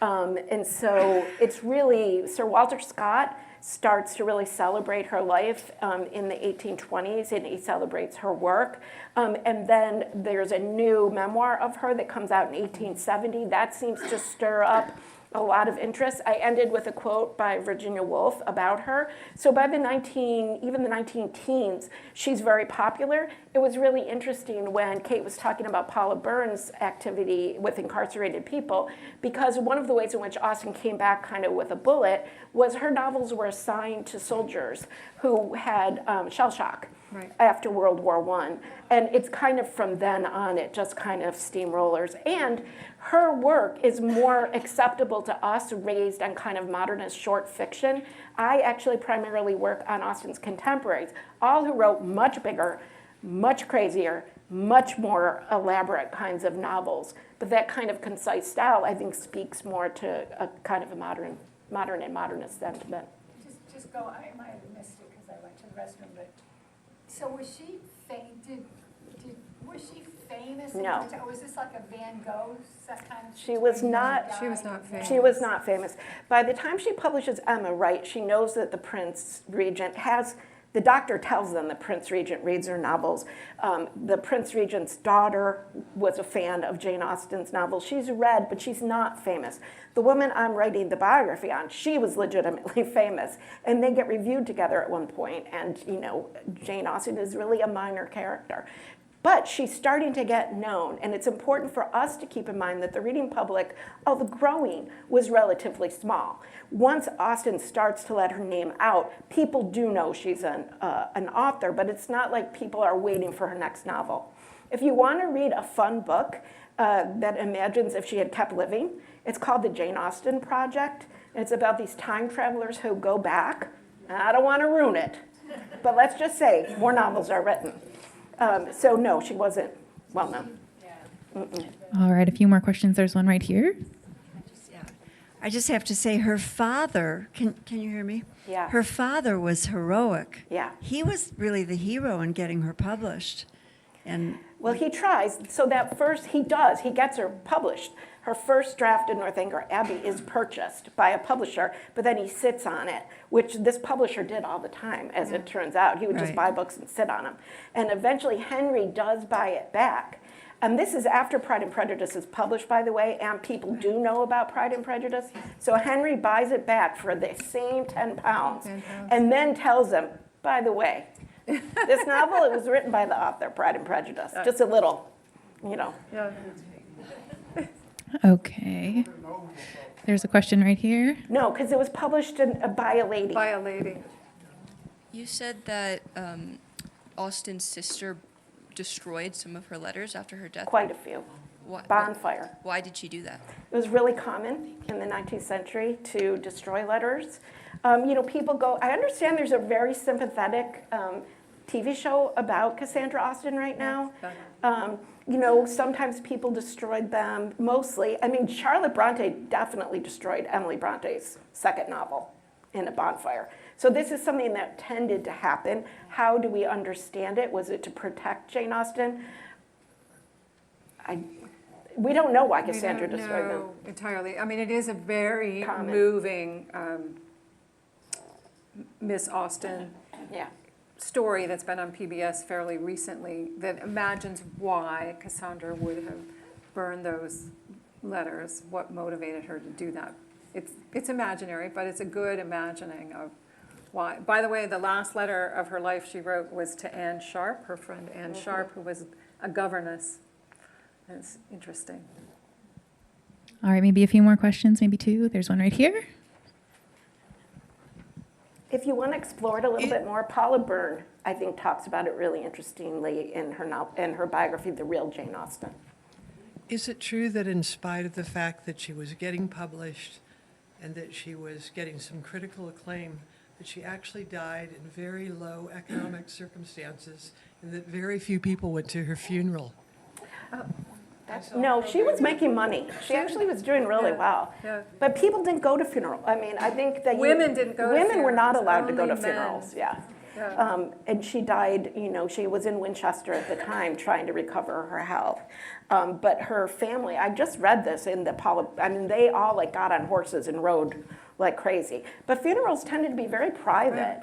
And so it's really, Sir Walter Scott starts to really celebrate her life in the 1820s, and he celebrates her work. And then there's a new memoir of her that comes out in 1870. That seems to stir up a lot of interest. I ended with a quote by Virginia Woolf about her. So by even the 19-teens, she's very popular. It was really interesting when Kate was talking about Paula Byrne's activity with incarcerated people, because one of the ways in which Austen came back kind of with a bullet was her novels were assigned to soldiers who had shell shock. Right. After World War I. And it's kind of from then on, it just kind of steamrollers. And her work is more acceptable to us, raised on kind of modernist short fiction. I actually primarily work on Austen's contemporaries, all who wrote much bigger, much crazier, much more elaborate kinds of novels. But that kind of concise style, I think, speaks more to a kind of a modern and modernist sentiment. Just go, I might have missed it because I went to the restroom, but so was she famous? No. Or was this like a Van Gogh kind of? She was not. She was not famous. She was not famous. By the time she publishes Emma, right, she knows that the Prince Regent the doctor tells them the Prince Regent reads her novels. The Prince Regent's daughter was a fan of Jane Austen's novels. She's read, but she's not famous. The woman I'm writing the biography on, she was legitimately famous. And they get reviewed together at one point, and Jane Austen is really a minor character. But she's starting to get known, and it's important for us to keep in mind that the reading public, although growing, was relatively small. Once Austen starts to let her name out, people do know she's an author, but it's not like people are waiting for her next novel. If you want to read a fun book that imagines if she had kept living, it's called the Jane Austen Project. And it's about these time travelers who go back. I don't want to ruin it, but let's just say more novels are written. So no, she wasn't well known. All right, a few more questions. There's one right here. I just have to say her father, can you hear me? Yeah. Her father was heroic. Yeah. He was really the hero in getting her published. And Well, he tries. So that first, he gets her published. Her first draft of Northanger Abbey is purchased by a publisher, but then he sits on it, which this publisher did all the time, as it turns out. He would just Right. buy books and sit on them. And eventually Henry does buy it back. And this is after Pride and Prejudice is published, by the way, and people do know about Pride and Prejudice. So Henry buys it back for the same 10 pounds, and then tells him, by the way, this novel, it was written by the author, Pride and Prejudice. Just a little, Yeah. Okay. There's a question right here. No, because it was published by a lady. By a lady. You said that Austen's sister destroyed some of her letters after her death. Quite a few. Bonfire. Why did she do that? It was really common in the 19th century to destroy letters. People go, I understand there's a very sympathetic TV show about Cassandra Austen right now. Sometimes people destroyed them, mostly. I mean, Charlotte Bronte definitely destroyed Emily Bronte's second novel in a bonfire. So this is something that tended to happen. How do we understand it? Was it to protect Jane Austen? We don't know why Cassandra destroyed them. No, entirely. I mean, it is a very Common. moving Miss Austen Yeah. story that's been on PBS fairly recently that imagines why Cassandra would have burned those letters, what motivated her to do that. It's imaginary, but it's a good imagining of why. By the way, the last letter of her life she wrote was to Anne Sharp, her friend Anne Sharp, who was a governess. And it's interesting. All right, maybe a few more questions, maybe two. There's one right here. If you want to explore it a little bit more, Paula Byrne, I think, talks about it really interestingly in her biography, The Real Jane Austen. Is it true that in spite of the fact that she was getting published and that she was getting some critical acclaim, that she actually died in very low economic circumstances and that very few people went to her funeral? No, she was making money. She actually was doing really well. Yeah. But people didn't go to funerals. I mean, I think that Women didn't go to women were not funerals, allowed to go to only men. funerals. Yeah. Yeah. And she died, she was in Winchester at the time trying to recover her health. But her family, I just read this in they all like got on horses and rode like crazy. But funerals tended to be very private.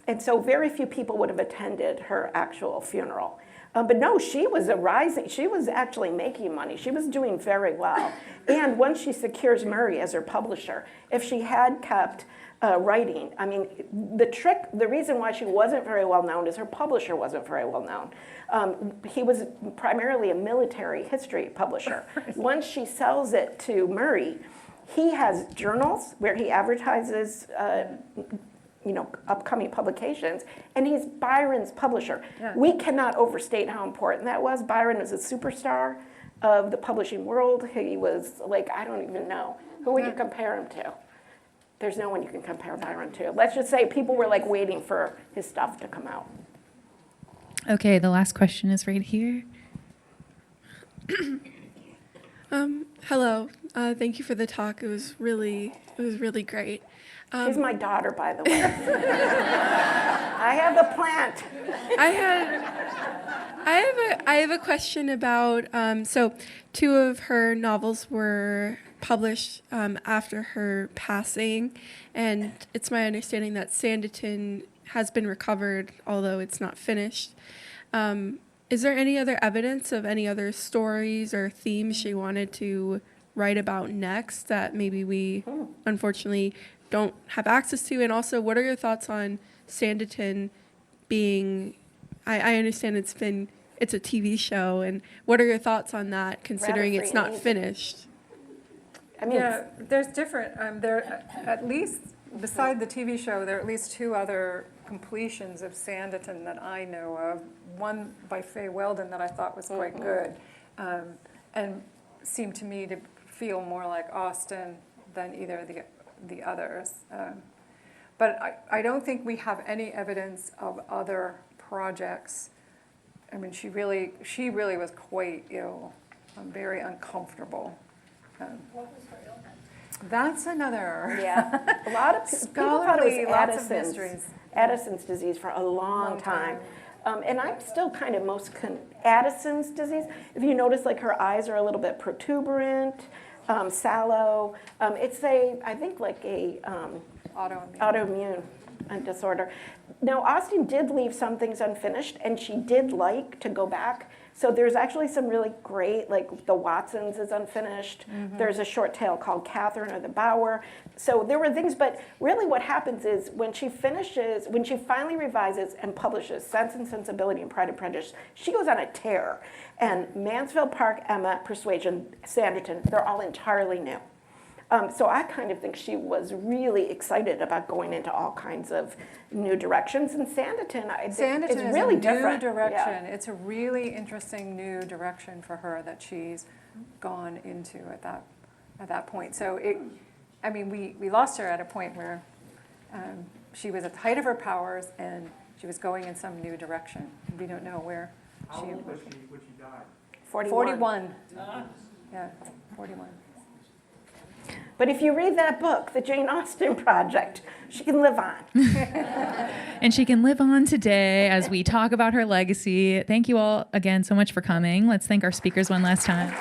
And so very few people would have attended her actual funeral. But no, she was she was actually making money. She was doing very well. And once she secures Murray as her publisher, if she had kept writing, I mean, the reason why she wasn't very well known is her publisher wasn't very well known. He was primarily a military history publisher. Once she sells it to Murray, he has journals where he advertises upcoming publications, and he's Byron's publisher. Yeah. We cannot overstate how important that was. Byron was a superstar of the publishing world. He was like, I don't even know. Who would you compare him to? There's no one you can compare Byron to. Let's just say people were like waiting for his stuff to come out. Okay, the last question is right here. Hello. Thank you for the talk. It was really great. She's my daughter, by the way. I have a plant. I have a question about so two of her novels were published after her passing, and it's my understanding that Sanditon has been recovered, although it's not finished. Is there any other evidence of any other stories or themes she wanted to write about next that maybe we unfortunately don't have access to? And also, what are your thoughts on Sanditon being, I understand it's a TV show, and what are your thoughts on that, considering it's not finished? I mean, Yeah, there's different, at least, beside the TV show, there are at least two other completions of Sanditon that I know of. One by Faye Weldon that I thought was quite good, and seemed to me to feel more like Austen than either of the others. But I don't think we have any evidence of other projects. I mean, she really was quite ill, very uncomfortable. What was her illness? That's another. yeah, a lot of people thought it Scholarly, was lots of mysteries. Addison's disease for a long time. And I'm still kind of Addison's disease. If you notice, like her eyes are a little bit protuberant, sallow. It's I think like a autoimmune disorder. Now, Austen did leave some things unfinished, and she did like to go back. So there's actually some really great, like the Watsons is unfinished. There's a short tale called Catherine or the Bower. So there were things, but really what happens is when she finally revises and publishes Sense and Sensibility and Pride and Prejudice, she goes on a tear. And Mansfield Park, Emma, Persuasion, Sanditon, they're all entirely new. So I kind of think she was really excited about going into all kinds of new directions. And Sanditon, is really different. New direction. Yeah. It's a really interesting new direction for her that she's gone into at that point. So we lost her at a point where she was at the height of her powers and she was going in some new direction. We don't know where. How old was she when she died? 41. Yeah, 41. But if you read that book, The Jane Austen Project, she can live on. And she can live on today as we talk about her legacy. Thank you all again so much for coming. Let's thank our speakers one last time.